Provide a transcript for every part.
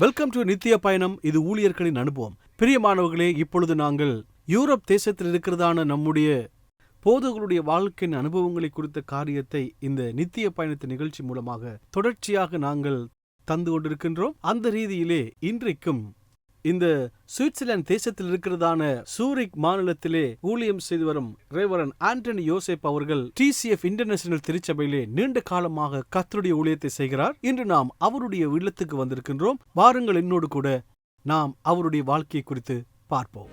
Welcome to நித்திய பயணம். இது ஊழியர்களின் அனுபவம். பிரியமானவர்களே, இப்பொழுது நாங்கள் யூரோப் தேசத்தில் இருக்கிறதான நம்முடைய போதகர்களுடைய வாழ்க்கையின் அனுபவங்களை குறித்த காரியத்தை இந்த நித்திய பயணத்தின் நிகழ்ச்சி மூலமாக தொடர்ச்சியாக நாங்கள் தந்து கொண்டிருக்கின்றோம். அந்த ரீதியிலே இன்றைக்கும் இந்த சுவிட்சர்லாந்து தேசத்தில் இருக்கிறதான சூரிக் மாநிலத்திலே ஊழியம் செய்து வரும் ரேவரன் ஆண்டனி யோசேப் அவர்கள் TCF இன்டர்நேஷனல் திருச்சபையிலே நீண்ட காலமாக கர்த்தருடைய ஊழியத்தை செய்கிறார். இன்று நாம் அவருடைய இல்லத்துக்கு வந்திருக்கின்றோம். வாருங்கள், என்னோடு கூட நாம் அவருடைய வாழ்க்கையை குறித்து பார்ப்போம்.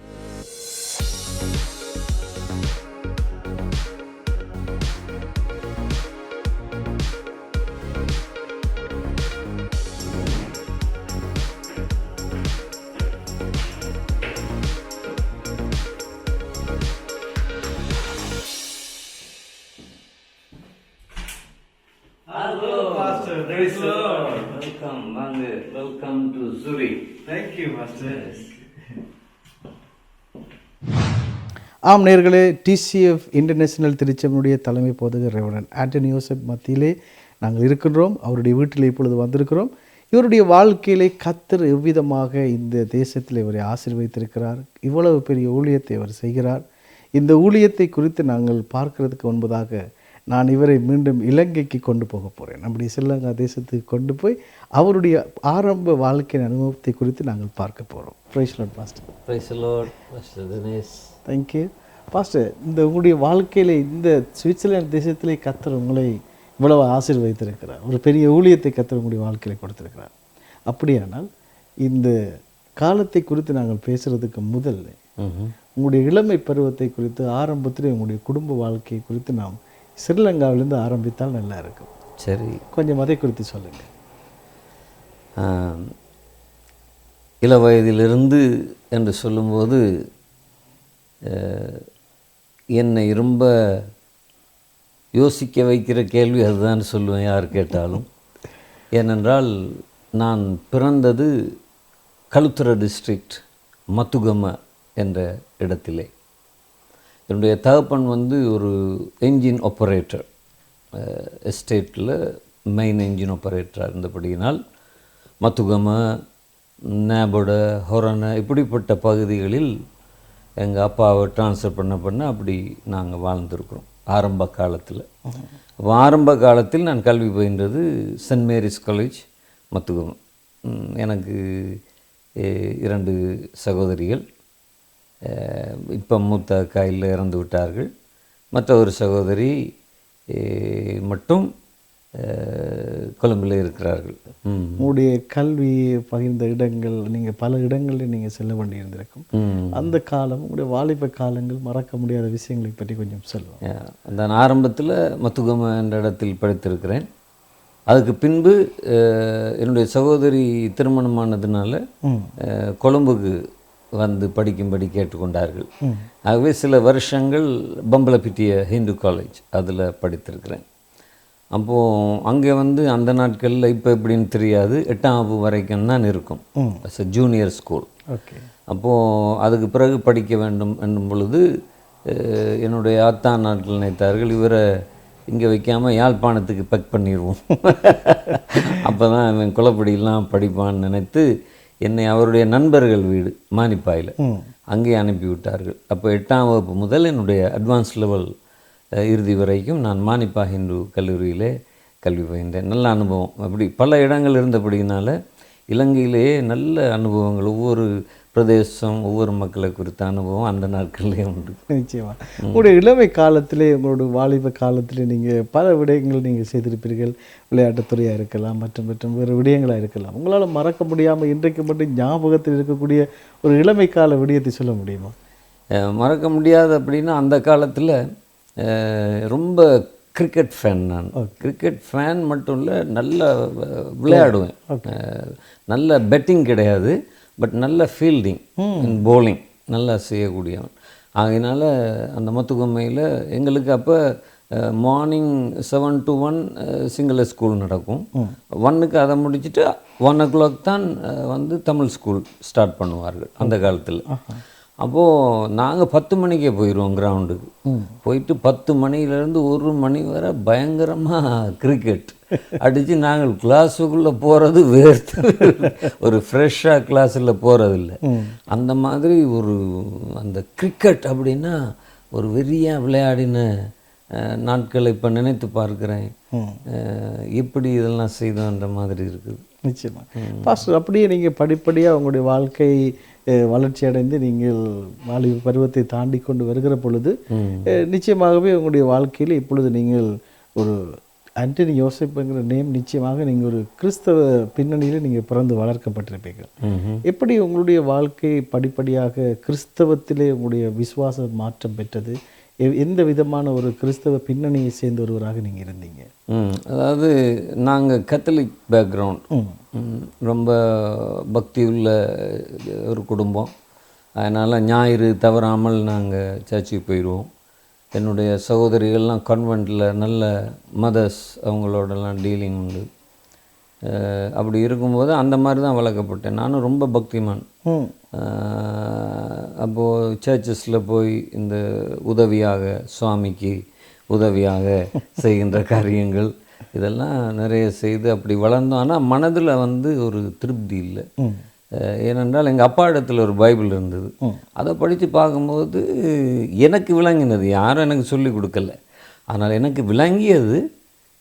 Hello, Pastor. Praise the Lord. Welcome, Mange. Welcome to Zurich. Thank you, Pastor. Yes. ஆம் நேயர்களே, TCF இன்டர்நேஷனல் திருச்சபையுடைய தலைமை போதகர் ரெவரண்ட் ஆண்டனி யோசேப் மத்தியிலே நாங்கள் இருக்கின்றோம். அவருடைய வீட்டில் இப்பொழுது வந்திருக்கிறோம். இவருடைய வாழ்க்கையிலே கர்த்தர் எவ்விதமாக இந்த தேசத்தில் இவரை ஆசீர்வதித்திருக்கிறார், இவ்வளவு பெரிய ஊழியத்தை அவர் செய்கிறார். இந்த ஊழியத்தை குறித்து நாங்கள் பார்க்கிறதுக்கு முன்பதாக நான் இவரை மீண்டும் இலங்கைக்கு கொண்டு போக போகிறேன். நம்முடைய ஸ்ரீலங்கா தேசத்துக்கு கொண்டு போய் அவருடைய ஆரம்ப வாழ்க்கையின் அனுபவத்தை குறித்து நாங்கள் பார்க்க போகிறோம். Praise the Lord pastor. Praise the Lord, Pastor Dinesh. Thank you pastor. இந்த உங்களுடைய வாழ்க்கையில் இந்த சுவிட்சர்லாந்து தேசத்திலே கர்த்தர் உங்களை இவ்வளவு ஆசீர்வதித்திருக்கிறார், ஒரு பெரிய ஊழியத்தை கர்த்தர் உங்களுடைய வாழ்க்கையில் கொடுத்திருக்கிறார். அப்படியானால் இந்த காலத்தை குறித்து நாங்கள் பேசுகிறதுக்கு முதல்ல உங்களுடைய இளமை பருவத்தை குறித்து, ஆரம்பத்தில் உங்களுடைய குடும்ப வாழ்க்கையை குறித்து நாம் ஸ்ரீலங்காவிலிருந்து ஆரம்பித்தால் நல்லா இருக்கும். சரி, கொஞ்சம் அதை குறித்து சொல்லுங்கள். இள வயதிலிருந்து என்று சொல்லும்போது என்னை ரொம்ப யோசிக்க வைக்கிற கேள்வி அதுதான் சொல்லுவேன் யார் கேட்டாலும். ஏனென்றால் நான் பிறந்தது களுத்துறை டிஸ்ட்ரிக்ட் மத்துகம என்ற இடத்திலே. என்னுடைய தகப்பன் ஒரு என்ஜின் ஆப்பரேட்டர், எஸ்டேட்டில் மெயின் என்ஜின் ஆப்பரேட்டராக இருந்தபடியினால் மத்துகம, நேபட, ஹொரண இப்படிப்பட்ட பகுதிகளில் எங்கள் அப்பாவை ட்ரான்ஸ்ஃபர் பண்ண அப்படி நாங்கள் வாழ்ந்துருக்குறோம் ஆரம்ப காலத்தில். ஆரம்ப காலத்தில் நான் கல்வி பயின்றது சென்ட் மேரிஸ் காலேஜ் மத்துகம. எனக்கு 2 சகோதரிகள். இப்போ மூத்த அக்காயில் இறந்து விட்டார்கள். மற்ற ஒரு சகோதரி மட்டும் கொழும்பில் இருக்கிறார்கள். உங்களுடைய கல்வி பகிர்ந்த இடங்கள், நீங்கள் பல இடங்களில் நீங்கள் செல்ல வேண்டியிருந்திருக்கும். அந்த காலம், உங்களுடைய வாலிப காலங்கள், மறக்க முடியாத விஷயங்களை பற்றி கொஞ்சம் சொல்லுவோம். அந்த ஆரம்பத்தில் மத்துகம என்ற இடத்தில் படித்திருக்கிறேன். அதுக்கு பின்பு என்னுடைய சகோதரி திருமணமானதுனால கொழும்புக்கு வந்து படிக்கும்படி கேட்டுக்கொண்டார்கள். ஆகவே சில வருஷங்கள் பம்பலப்பிட்டிய ஹிந்து காலேஜ் அதில் படித்திருக்கிறேன். அப்போது அங்கே அந்த நாட்களில் இப்போ எப்படின்னு தெரியாது, 8ஆம் வகுப்பு வரைக்கும் தான் இருக்கும், ஜூனியர் ஸ்கூல். ஓகே. அப்போது அதுக்கு பிறகு படிக்க வேண்டும் என்னும் பொழுது என்னுடைய ஆத்தா நாட்கள் நினைத்தார்கள், இவரை இங்கே வைக்காமல் யாழ்ப்பாணத்துக்கு பெக் பண்ணிடுவோம், அப்போ தான் இவன் குளப்படியெல்லாம் படிப்பான்னு நினைத்து என்னை அவருடைய நண்பர்கள் வீடு மானிப்பாயில் அங்கே அனுப்பிவிட்டார்கள். அப்போ 8ஆம் வகுப்பு முதல் என்னுடைய அட்வான்ஸ் லெவல் இறுதி வரைக்கும் நான் மானிப்பா ஹிந்து கல்லூரியிலே கல்வி பயின்றேன். நல்ல அனுபவம். அப்படி பல இடங்கள் இருந்தபடினால இலங்கையிலேயே நல்ல அனுபவங்கள், ஒவ்வொரு பிரதேசம் ஒவ்வொரு மக்களை குறித்த அனுபவம் அந்த நாட்களிலே உண்டு. நிச்சயமாக உங்களுடைய இளமை காலத்திலே, உங்களோட வாலிப காலத்திலே நீங்கள் பல விடயங்கள் நீங்கள் செய்திருப்பீர்கள். விளையாட்டுத்துறையாக இருக்கலாம், மற்றும் வேறு விடயங்களாக இருக்கலாம். உங்களால் மறக்க முடியாமல் இன்றைக்கு மட்டும் ஞாபகத்தில் இருக்கக்கூடிய ஒரு இளமை கால விடயத்தை சொல்ல முடியுமா? மறக்க முடியாது அப்படின்னா, அந்த காலத்தில் ரொம்ப கிரிக்கெட் ஃபேன். நான் கிரிக்கெட் ஃபேன் மட்டும் இல்லை, நல்ல விளையாடுவேன். நல்ல பெட்டிங் கிடையாது, பட் நல்ல ஃபீல்டிங், போலிங் நல்லா செய்யக்கூடியவன். ஆகையினால அந்த மத்துகமையில் எங்களுக்கு அப்போ மார்னிங் 7 to 1 சிங்கள ஸ்கூல் நடக்கும். 1க்கு அதை முடிச்சுட்டு 1 o'clock தான் தமிழ் ஸ்கூல் ஸ்டார்ட் பண்ணுவார்கள் அந்த காலத்தில். அப்போது நாங்கள் 10 மணிக்கே போயிடுவோம் கிரவுண்டுக்கு. போயிட்டு 10 மணிலேருந்து 1 மணி வரை பயங்கரமாக கிரிக்கெட். அடித்து நாங்கள் கிளாஸுக்குள்ளே போகிறது வேர்த்து ஒரு ஃப்ரெஷ்ஷாக கிளாஸில் போகிறதில்ல. அந்த மாதிரி ஒரு அந்த கிரிக்கெட் அப்படின்னா ஒரு வெறியாக விளையாடின நாட்களை இப்போ நினைத்து பார்க்குறேன். எப்படி இதெல்லாம் செய்தோன்ற மாதிரி இருக்குது. நிச்சயமா பாஸ்டர், அப்படியே நீங்கள் படிப்படியாக உங்களுடைய வாழ்க்கை வளர்ச்சி அடைந்து நீங்கள் வாலிப பருவத்தை தாண்டி கொண்டு வருகிற பொழுது நிச்சயமாகவே உங்களுடைய வாழ்க்கையில் இப்பொழுது நீங்கள் ஒரு ஆண்டனி யோசேப்புங்கிற நேம், நிச்சயமாக நீங்கள் ஒரு கிறிஸ்தவ பின்னணியில் நீங்கள் பிறந்து வளர்க்கப்பட்டிருப்பீர்கள். எப்படி உங்களுடைய வாழ்க்கை படிப்படியாக கிறிஸ்தவத்திலே உங்களுடைய விசுவாச மாற்றம் பெற்றது? எந்த விதமான ஒரு கிறிஸ்தவ பின்னணியை சேர்ந்த ஒருவராக நீங்கள் இருந்தீங்க? அதாவது நாங்கள் கத்தலிக் பேக்ரவுண்ட், ரொம்ப பக்தி உள்ள ஒரு குடும்பம். அதனால் ஞாயிறு தவறாமல் நாங்கள் சர்ச்சுக்கு போயிடுவோம். என்னுடைய சகோதரிகள்லாம் கான்வெண்ட்டில் நல்ல மதர்ஸ், அவங்களோடலாம் டீலிங் உண்டு. அப்படி இருக்கும்போது அந்த மாதிரி தான் வளர்க்கப்பட்டேன். நானும் ரொம்ப பக்திமான். அப்போது சர்ச்சஸில் போய் இந்த உதவியாக, சுவாமிக்கு உதவியாக செய்கின்ற காரியங்கள் இதெல்லாம் நிறைய செய்து அப்படி வளர்ந்தோம். ஆனால் மனதில் ஒரு திருப்தி இல்லை. ஏனென்றால் எங்கள் அப்பா இடத்துல ஒரு பைபிள் இருந்தது. அதை படித்து பார்க்கும்போது எனக்கு விளங்கினது, யாரும் எனக்கு சொல்லி கொடுக்கல. ஆனால் எனக்கு விளங்கியது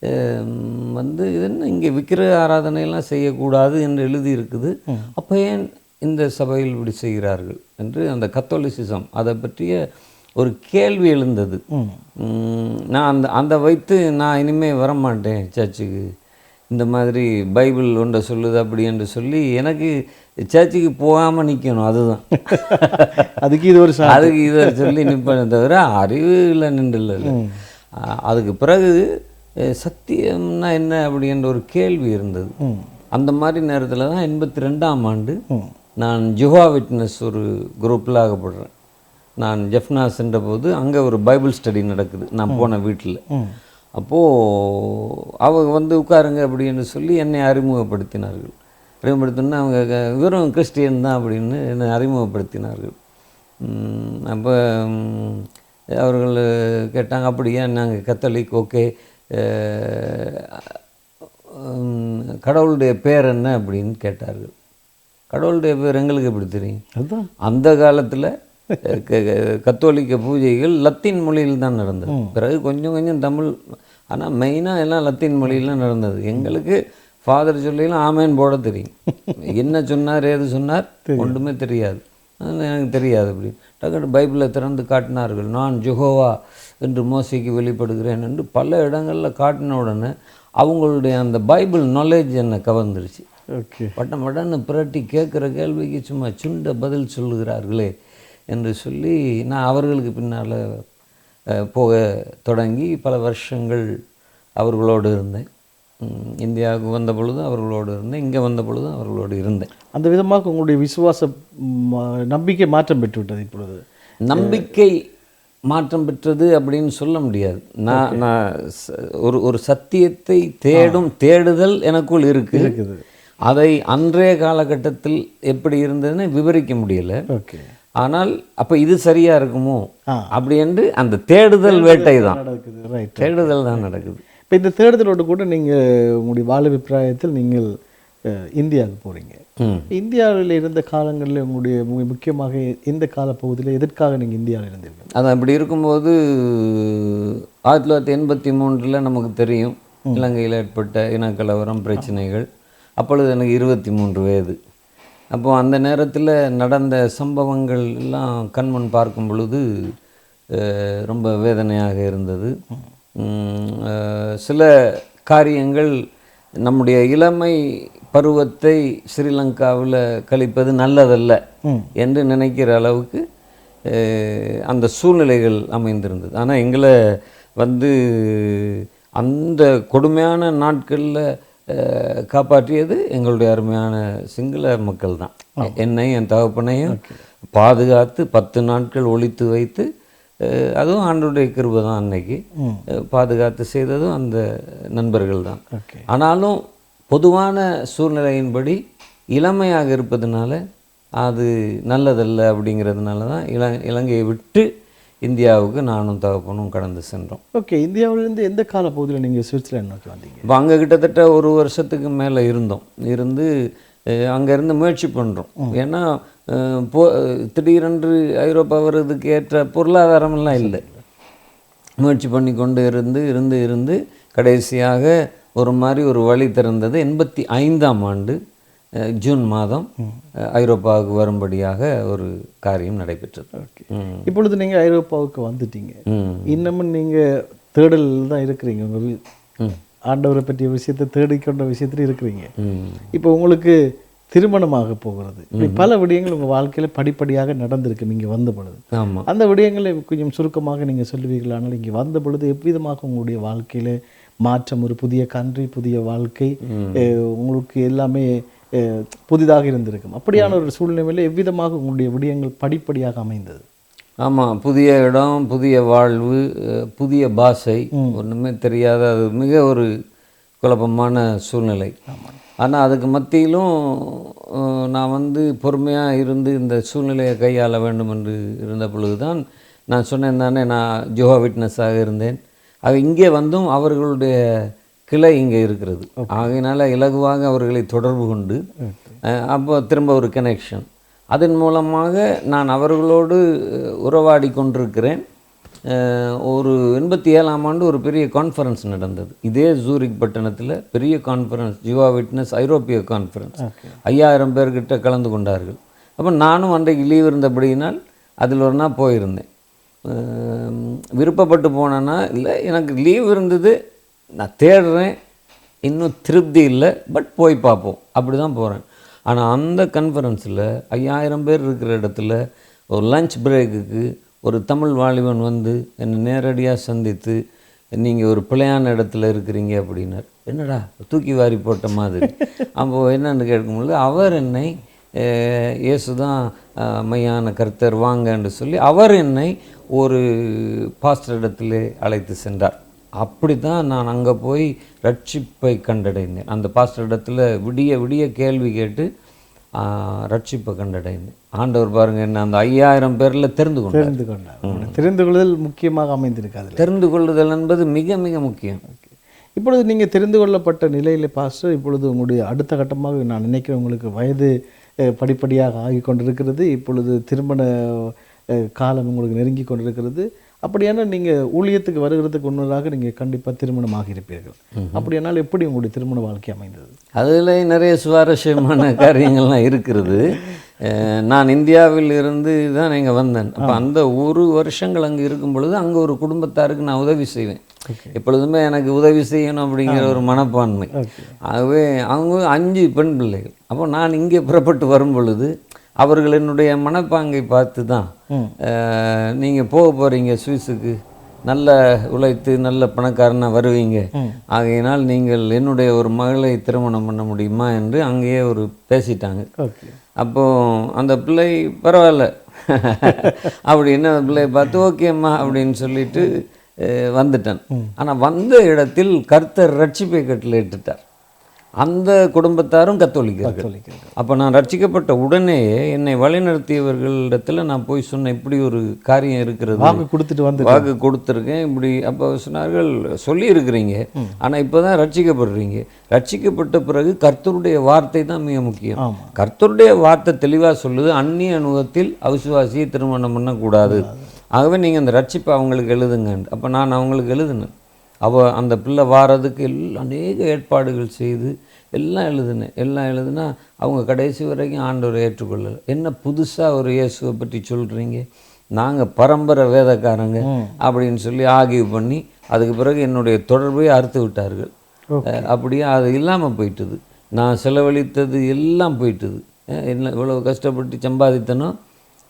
இது என்ன இங்கே விக்கிரக ஆராதனையெல்லாம் செய்யக்கூடாது என்று எழுதி இருக்குது, அப்போ ஏன் இந்த சபையில் இப்படி செய்கிறார்கள் என்று அந்த கத்தோலிசிசம் அதை பற்றிய ஒரு கேள்வி எழுந்தது. நான் அந்த வைத்து நான் இனிமேல் வரமாட்டேன் சர்ச்சுக்கு, இந்த மாதிரி பைபிள் ஒன்றை சொல்லுது அப்படி என்று சொல்லி எனக்கு சர்ச்சுக்கு போகாமல் நிற்கணும். அதுதான் அதுக்கு இதை சொல்லி நிற்பேனே தவிர அறிவில் நின்றுல. அதுக்கு பிறகு சத்தியம்னா என்ன அப்படின்ற ஒரு கேள்வி இருந்தது. அந்த மாதிரி நேரத்தில் தான் 82ஆம் ஆண்டு நான் ஜெகோவா விட்னஸ் ஒரு குரூப்பில் ஆகப்படுறேன். நான் ஜெஃப்னாஸ் என்ற போது அங்கே ஒரு பைபிள் ஸ்டடி நடக்குது நான் போன வீட்டில். அப்போது அவங்க உட்காருங்க அப்படின்னு சொல்லி என்னை அறிமுகப்படுத்தினார்கள். அறிமுகப்படுத்தினா அவங்க வெறும் கிறிஸ்டியன் தான் அப்படின்னு என்னை அறிமுகப்படுத்தினார்கள். அப்போ அவர்கள் கேட்டாங்க, அப்படியா நாங்கள் கத்தோலிக், ஓகே, கடவுளுடைய பேர் என்ன அப்படின்னு கேட்டார்கள். கடவுளுடைய பேர் எங்களுக்கு எப்படி தெரியும்? அதுதான் அந்த காலத்தில் கத்தோலிக்க பூஜைகள் லத்தீன் மொழியில் தான் நடந்தது. பிறகு கொஞ்சம் கொஞ்சம் தமிழ், ஆனால் மெயினாக எல்லாம் லத்தீன் மொழியில் நடந்தது. எங்களுக்கு ஃபாதர் சொல்லிலாம் ஆமேன் போட தெரியும், என்ன சொன்னார் ஏது சொன்னார் ஒன்றுமே தெரியாது. அதனால் எனக்கு தெரியாது. அப்படி டக்குனு பைபிளை திறந்து காட்டினார்கள். நான் ஜெகோவா என்று மோசைக்கு வெளிப்படுகிறேன் என்று பல இடங்களில் காட்டின உடனே அவங்களுடைய அந்த பைபிள் நாலேஜ் என்னை கவர்ந்துருச்சு. பட்டன்னு புரட்டி கேட்குற கேள்விக்கு சும்மா சுண்ட பதில் சொல்லுகிறார்களே என்று சொல்லி நான் அவர்களுக்கு பின்னால் போக தொடங்கி பல வருஷங்கள் அவர்களோடு இருந்தேன். இந்தியாவுக்கு வந்த பொழுதும் அவர்களோடு இருந்தேன், இங்கே வந்த பொழுதும் அவர்களோடு இருந்தேன். அந்த விதமாக உங்களுடைய விசுவாச நம்பிக்கை மாற்றம் பெற்றுவிட்டது. இப்பொழுது நம்பிக்கை மாற்றம் பெற்றது அப்படின்னு சொல்ல முடியாது. நான் ஒரு சத்தியத்தை தேடும் தேடுதல் எனக்குள் இருக்குது. அதை அன்றைய காலகட்டத்தில் எப்படி இருந்ததுன்னு விவரிக்க முடியலை. ஆனால் அப்போ இது சரியாக இருக்குமோ அப்படி என்று அந்த தேடுதல் வேட்டை தான், தேடுதல் தான் நடக்குது. இப்போ இந்த தேடுதலோடு கூட நீங்கள் உங்களுடைய வாழ்விப்பிராயத்தில் நீங்கள் இந்தியாவுக்கு போகிறீங்க. இந்தியாவில் இருந்த காலங்களில் உங்களுடைய முக்கியமாக இந்த காலப்பகுதியில் எதற்காக நீங்கள் இந்தியாவில் இருந்தீர்கள்? அது அப்படி இருக்கும்போது 1983 நமக்கு தெரியும் இலங்கையில் ஏற்பட்ட இனக்கலவரம், பிரச்சனைகள். அப்பொழுது எனக்கு 23 வயது. அப்போது அந்த நேரத்தில் நடந்த சம்பவங்கள் எல்லாம் கண்முன் பார்க்கும் பொழுது ரொம்ப வேதனையாக இருந்தது. சில காரியங்கள் நம்முடைய இளமை பருவத்தை ஸ்ரீலங்காவில் கழிப்பது நல்லதல்ல என்று நினைக்கிற அளவுக்கு அந்த சூழ்நிலைகள் அமைந்திருந்தது. ஆனால் எங்களை அந்த கொடுமையான நாட்களில் காப்பாற்றியது எங்களுடைய அருமையான சிங்கள மக்கள் தான். என்னையும் என் தகப்பனையும் பாதுகாத்து 10 நாட்கள் ஒழித்து வைத்து, அதுவும் ஆண்டவருடைய கிருபை தான், அன்னைக்கு பாதுகாத்து செய்ததும் அந்த நண்பர்கள் தான். ஆனாலும் பொதுவான சூழ்நிலையின்படி இளமையாக இருப்பதுனால அது நல்லதல்ல அப்படிங்கிறதுனால தான் இலங்கையை விட்டு இந்தியாவுக்கு நானும் தகப்பனும் கடந்து சென்றோம். ஓகே, இந்தியாவிலேருந்து எந்த கால பகுதியில் நீங்கள் சுவிட்சர்லாந்து நோக்கி வந்தீங்க? இப்போ அங்கே கிட்டத்தட்ட ஒரு வருஷத்துக்கு மேலே இருந்து அங்கேருந்து முயற்சி பண்ணுறோம். ஏன்னா திடீரென்று ஐரோப்பா வர்றதுக்கு ஏற்ற பொருளாதாரமெல்லாம் இல்லை. முயற்சி பண்ணி கொண்டு இருந்து கடைசியாக ஒரு மாதிரி ஒரு வழி திறந்தது. 85ஆம் ஆண்டு ஜூன் மாதம் ஐரோப்பாவுக்கு வரும்படியாக ஒரு காரியம் நடைபெற்றது. ஓகே, இப்பொழுது நீங்கள் ஐரோப்பாவுக்கு வந்துட்டீங்க. இன்னமும் நீங்கள் தேடல் தான் இருக்கிறீங்க. உங்கள் ஆண்டவரை பற்றிய விஷயத்தை தேடிக்கொண்ட விஷயத்துல இருக்கிறீங்க. இப்போ உங்களுக்கு திருமணமாக போகிறது, இப்படி பல விடயங்கள் உங்கள் வாழ்க்கையில் படிப்படியாக நடந்திருக்கு நீங்கள் வந்த பொழுது. ஆமாம், அந்த விடயங்களை கொஞ்சம் சுருக்கமாக நீங்கள் சொல்லுவீர்களானால் இங்கே வந்த பொழுது எவ்விதமாக உங்களுடைய வாழ்க்கையில் மாற்றம், ஒரு புதிய கண்ட்ரி, புதிய வாழ்க்கை, உங்களுக்கு எல்லாமே புதிதாக இருந்திருக்கும். அப்படியான ஒரு சூழ்நிலையில் எவ்விதமாக உங்களுடைய விடயங்கள் படிப்படியாக அமைந்தது? ஆமாம், புதிய இடம், புதிய வாழ்வு, புதிய பாஷை, ஒன்றுமே தெரியாத, அது மிக ஒரு குழப்பமான சூழ்நிலை. ஆனால் அதுக்கு மத்தியிலும் நான் பொறுமையாக இருந்து இந்த சூழ்நிலையை கையாள வேண்டும் என்று இருந்த பொழுது தான் நான் சொன்னேன் தானே, நான் ஜோஹா விட்னஸாக இருந்தேன். இங்கே வந்தும் அவர்களுடைய கிளை இங்கே இருக்கிறது. ஆகையினால இலகுவாக அவர்களை தொடர்பு கொண்டு அப்போ திரும்ப ஒரு கனெக்ஷன், அதன் மூலமாக நான் அவர்களோடு உறவாடி கொண்டிருக்கிறேன். ஒரு 87ஆம் ஆண்டு ஒரு பெரிய கான்ஃபரன்ஸ் நடந்தது இதே ஜூரிக் பட்டணத்தில். பெரிய கான்ஃபரன்ஸ், ஜோஹா விட்னஸ் ஐரோப்பிய கான்ஃபரன்ஸ். 5000 பேர்கிட்ட கலந்து கொண்டார்கள். அப்போ நானும் அன்றைக்கு லீவ் இருந்தபடியினால் அதில் ஒரு நாள் போயிருந்தேன். விருப்பப்பட்டு போனேன்னா இல்லை, எனக்கு லீவ் இருந்தது, நான் தேடுறேன், இன்னும் திருப்தி இல்லை, பட் போய் பார்ப்போம், அப்படி தான் போகிறேன். ஆனால் அந்த கான்ஃபரன்ஸில் 5000 பேர் இருக்கிற இடத்துல ஒரு லஞ்ச் பிரேக்குக்கு ஒரு தமிழ் வாலிபன் என்னை நேரடியாக சந்தித்து, நீங்கள் ஒரு பிழையான இடத்துல இருக்கிறீங்க அப்படின்னார். என்னடா தூக்கி வாரி போட்ட மாதிரி. அப்போது என்னென்னு கேட்கும்போது அவர் என்னை இயேசு தான் மையான கர்த்தர் வாங்கன்னு சொல்லி அவர் என்னை ஒரு பாஸ்டர் இடத்திலே அழைத்து சென்றார். அப்படி தான் நான் அங்கே போய் ரட்சிப்பை கண்டடைந்தேன். அந்த பாஸ்டர் இடத்துல விடிய கேள்வி கேட்டு ரட்சிப்பை கண்டடைந்தேன். ஆண்டவர் பாருங்க என்ன அந்த 5000 பேரில் தெரிந்து கொண்டார். தெரிந்து கொள்ளுதல் முக்கியமாக அமைந்திருக்காது. தெரிந்து கொள்ளுதல் என்பது மிக மிக முக்கியம். இப்பொழுது நீங்கள் தெரிந்து கொள்ளப்பட்ட நிலையில் பாஸ்டர், இப்பொழுது உங்களுடைய அடுத்த கட்டமாக நான் நினைக்கிறேன், உங்களுக்கு வயது படிப்படியாக ஆகி கொண்டிருக்கிறது. இப்பொழுது திருமண காலம் உங்களுக்கு நெருங்கி கொண்டிருக்கிறது. அப்படியான நீங்கள் ஊழியத்துக்கு வருகிறதுக்கு முன்னதாக நீங்கள் கண்டிப்பாக திருமணமாக இருப்பீர்கள். அப்படியானால் எப்படி உங்களுடைய திருமண வாழ்க்கை அமைந்தது? அதில் நிறைய சுவாரஸ்யமான காரியங்கள்லாம் இருக்கிறது. நான் இந்தியாவில் இருந்து தான் இங்கே வந்தேன். அப்போ அந்த ஒரு வருஷங்கள் அங்கே இருக்கும் பொழுது அங்கே ஒரு குடும்பத்தாருக்கு நான் உதவி செய்வேன். எப்பொழுதுமே எனக்கு உதவி செய்யணும் அப்படிங்கிற ஒரு மனப்பான்மை. ஆகவே அவங்க 5 பெண் பிள்ளைகள். அப்போ நான் இங்கே புறப்பட்டு வரும் பொழுது அவர்கள் என்னுடைய மனப்பாங்கை பார்த்து தான், நீங்கள் போக போகிறீங்க சுவிஸுக்கு, நல்ல உழைத்து நல்ல பணக்காரனாக வருவீங்க, ஆகையினால் நீங்கள் என்னுடைய ஒரு மகளை திருமணம் பண்ண முடியுமா என்று அங்கேயே ஒரு பேசிட்டாங்க. அப்போது அந்த பிள்ளை பரவாயில்ல அப்படின்னு அந்த பிள்ளையை பார்த்து ஓகேம்மா அப்படின்னு சொல்லிட்டு வந்துட்டேன். ஆனால் வந்த இடத்தில் கர்த்தர் ரட்சிப்பை கட்டளையிட்டார். அந்த குடும்பத்தாரும் கத்தோலிக்கர்கள். அப்போ நான் ரட்சிக்கப்பட்ட உடனே என்னை வழிநடத்தியவர்களிடத்தில் நான் போய் சொன்னேன், இப்படி ஒரு காரியம் இருக்கிறது, வாக்கு கொடுத்துருக்கேன் இப்படி. அப்போ சொன்னார்கள், சொல்லியிருக்கிறீங்க, ஆனால் இப்போ தான் ரட்சிக்கப்படுறீங்க. ரட்சிக்கப்பட்ட பிறகு கர்த்தருடைய வார்த்தை தான் மிக முக்கியம். கர்த்தருடைய வார்த்தை தெளிவாக சொல்லுது, அந்நிய அனுபவத்தில் அவிசுவாசியை திருமணம் பண்ணக்கூடாது. ஆகவே நீங்கள் அந்த ரட்சிப்பை அவங்களுக்கு எழுதுங்க. அப்போ நான் அவங்களுக்கு எழுதுனேன். அந்த பிள்ளை வாரதுக்கு அநேக ஏற்பாடுகள் செய்து எல்லாம் எழுதுனா அவங்க கடைசி வரைக்கும் ஆண்டவரை ஏற்றுக்கொள்ளலை. என்ன புதுசாக ஒரு இயேசுவை பற்றி சொல்கிறீங்க, நாங்கள் பரம்பரை வேதக்காரங்க அப்படின்னு சொல்லி ஆகிய பண்ணி அதுக்கு பிறகு என்னுடைய தொடர்பை அறுத்து விட்டார்கள். அப்படியே அது இல்லாமல் போயிட்டுது. நான் செலவழித்தது எல்லாம் போயிட்டுது. என்ன இவ்வளோ கஷ்டப்பட்டு சம்பாதித்தனோ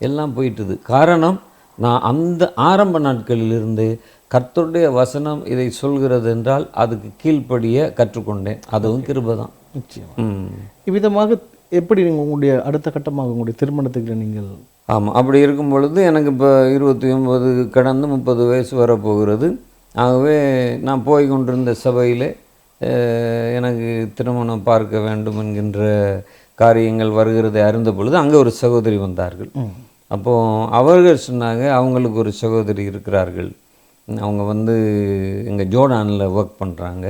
எல்லாம் போயிட்டுது. காரணம், நான் அந்த ஆரம்ப நாட்களிலிருந்து கர்த்தருடைய வசனம் இதை சொல்கிறது என்றால் அதுக்கு கீழ்ப்படிய கற்றுக்கொண்டேன். அதுவும் கிருபை தான். இவ்விதமாக எப்படி நீங்கள் உங்களுடைய அடுத்த கட்டமாக உங்களுடைய திருமணத்துக்கு நீங்கள்? ஆமாம், அப்படி இருக்கும் பொழுது எனக்கு இப்போ 29 கடந்து 30 வயசு வரப்போகிறது. ஆகவே நான் போய் கொண்டிருந்த சபையில் எனக்கு திருமணம் பார்க்க வேண்டும் என்கின்ற காரியங்கள் வருகிறதை அறிந்த பொழுது அங்கே ஒரு சகோதரி வந்தார்கள். அப்போது அவர்கள் சொன்னாங்க அவங்களுக்கு ஒரு சகோதரி இருக்கிறார்கள், அவங்க வந்து எங்கள் ஜோர்டானில் ஒர்க் பண்ணுறாங்க,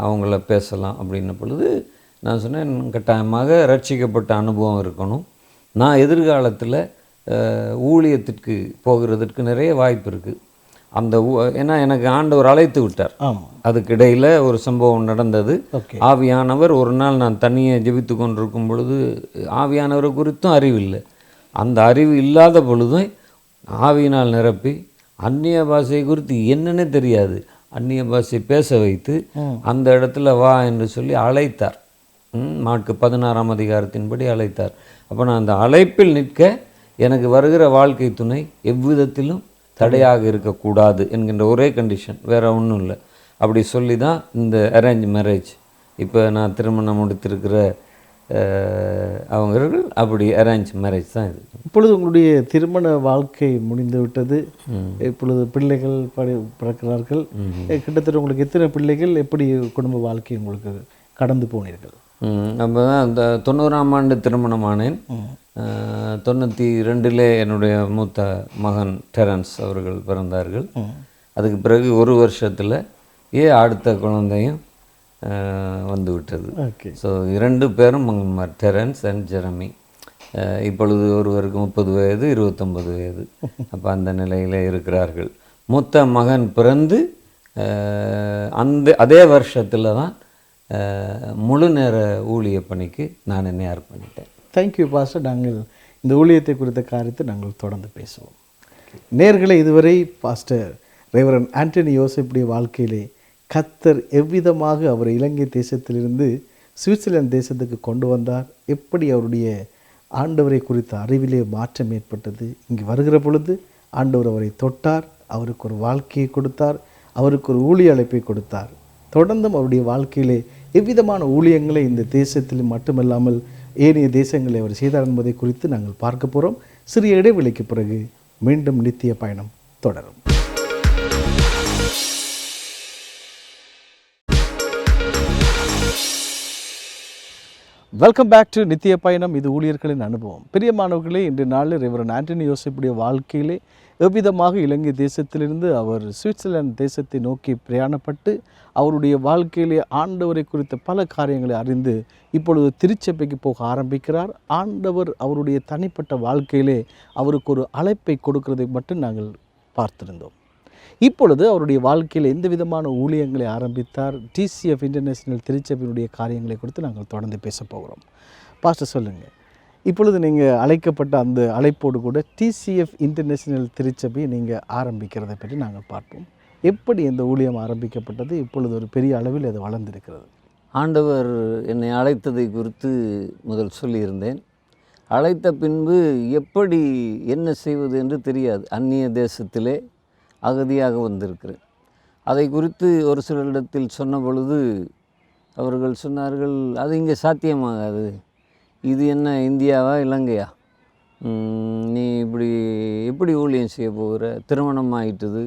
அவங்கள பேசலாம் அப்படின்ன பொழுது நான் சொன்னேன், கட்டாயமாக ரட்சிக்கப்பட்ட அனுபவம் இருக்கணும், நான் எதிர்காலத்தில் ஊழியத்திற்கு போகிறதுக்கு நிறைய வாய்ப்பு இருக்குது. அந்த ஏன்னா எனக்கு ஆண்டவர் அழைத்து விட்டார். அதுக்கு இடையில் ஒரு சம்பவம் நடந்தது. ஆவியானவர் ஒரு நாள் நான் தனியே ஜெபித்து கொண்டிருக்கும் பொழுது ஆவியானவரை குறித்தும் அறிவில்லை. அந்த அறிவு இல்லாத பொழுதும் ஆவியினால் நிரப்பி அந்நிய பாஷை குறித்து என்னன்னே தெரியாது, அந்நிய பாஷை பேச வைத்து அந்த இடத்துல வா என்று சொல்லி அழைத்தார். மாற்கு 16ஆம் அதிகாரத்தின்படி அழைத்தார். அப்போ நான் அந்த அழைப்பில் நிற்க எனக்கு வருகிற வாழ்க்கை துணை எவ்விதத்திலும் தடையாக இருக்கக்கூடாது என்கின்ற ஒரே கண்டிஷன், வேறு ஒன்றும் இல்லை. அப்படி சொல்லி தான் இந்த அரேஞ்ச் மேரேஜ், இப்போ நான் திருமணம் முடித்திருக்கிற அவர்கள் அப்படி அரேஞ்ச் மேரேஜ் தான் இது. இப்பொழுது உங்களுடைய திருமண வாழ்க்கை முடிந்து விட்டது, இப்பொழுது பிள்ளைகள் பிறக்கிறார்கள். கிட்டத்தட்ட உங்களுக்கு எத்தனை பிள்ளைகள், எப்படி குடும்ப வாழ்க்கை உங்களுக்கு கடந்து போனீர்கள்? அப்போ தான் இந்த 90ஆம் ஆண்டு திருமணமானேன். 92 என்னுடைய மூத்த மகன் டெரன்ஸ் அவர்கள் பிறந்தார்கள். அதுக்கு பிறகு ஒரு வருஷத்தில் அடுத்த குழந்தையும் வந்து விட்டது. ஸோ 2 பேரும் மகன்மார், டெரன்ஸ் அண்ட் ஜெரமி. இப்பொழுது ஒருவருக்கு 30 வயது, 29 வயது. அப்போ அந்த நிலையில் இருக்கிறார்கள். மூத்த மகன் பிறந்து அதே வருஷத்தில் தான் முழு நேர ஊழிய பணிக்கு நான் என்னை அர்ப்பணித்தேன். Thank you pastor. நாங்கள் இந்த ஊழியத்தை குறித்த காரியத்தை நாங்கள் தொடர்ந்து பேசுவோம். நேர்களை இதுவரை பாஸ்டர் ரெவரண்ட் ஆண்டனி யோசேப்புடைய வாழ்க்கையிலே கர்த்தர் எவ்விதமாக அவரை இலங்கை தேசத்திலிருந்து சுவிட்சர்லாந்து தேசத்துக்கு கொண்டு வந்தார், எப்படி அவருடைய ஆண்டவரை குறித்த அறிவிலே மாற்றம் ஏற்பட்டது, இங்கு வருகிற பொழுது ஆண்டவர் அவரை தொட்டார், அவருக்கு ஒரு வாழ்க்கையை கொடுத்தார், அவருக்கு ஒரு ஊழிய அழைப்பை கொடுத்தார். தொடர்ந்தும் அவருடைய வாழ்க்கையிலே எவ்விதமான ஊழியங்களை இந்த தேசத்தில் மட்டுமல்லாமல் ஏனைய தேசங்களை அவர் செய்தார் என்பதை குறித்து நாங்கள் பார்க்க போகிறோம். சிறிய இடைவெளிக்கு பிறகு மீண்டும் நித்திய பயணம் தொடரும். வெல்கம் பேக் டு நித்திய பயணம். இது ஊழியர்களின் அனுபவம். பிரியமானவர்களே, இன்று நாளில் ரெவரண்ட் ஆண்டனி யோசேப்புடைய வாழ்க்கையிலே எவ்விதமாக இலங்கை தேசத்திலிருந்து அவர் சுவிட்சர்லாந்து தேசத்தை நோக்கி பிரயாணப்பட்டு அவருடைய வாழ்க்கையிலே ஆண்டவரை குறித்த பல காரியங்களை அறிந்து இப்பொழுது திருச்சபைக்கு போக ஆரம்பிக்கிறார். ஆண்டவர் அவருடைய தனிப்பட்ட வாழ்க்கையிலே அவருக்கு ஒரு அழைப்பை கொடுக்கிறதை மட்டும் நாங்கள் பார்த்திருந்தோம். இப்பொழுது அவருடைய வாழ்க்கையில் எந்த விதமான ஊழியங்களை ஆரம்பித்தார், டிசிஎஃப் இன்டர்நேஷனல் திருச்சபையினுடைய காரியங்களை குறித்து நாங்கள் தொடர்ந்து பேச போகிறோம். பாஸ்டர் சொல்லுங்கள், இப்பொழுது நீங்கள் அழைக்கப்பட்ட அந்த அழைப்போடு கூட டிசிஎஃப் இன்டர்நேஷனல் திருச்சபை நீங்கள் ஆரம்பிக்கிறதை பற்றி நாங்கள் பார்ப்போம். எப்படி இந்த ஊழியம் ஆரம்பிக்கப்பட்டது, இப்பொழுது ஒரு பெரிய அளவில் அது வளர்ந்திருக்கிறது? ஆண்டவர் என்னை அழைத்ததை குறித்து முதல் சொல்லியிருந்தேன். அழைத்த பின்பு எப்படி என்ன செய்வது என்று தெரியாது. அந்நிய தேசத்திலே அகதியாக வந்திருக்கிறேன். அதை குறித்து ஒரு சிலரிடத்தில் சொன்ன பொழுது அவர்கள் சொன்னார்கள், அது இங்கே சாத்தியமாகாது, இது என்ன இந்தியாவா இலங்கையா, நீ எப்படி ஊழியம் செய்ய போகிற, திருமணம் ஆகிட்டுது,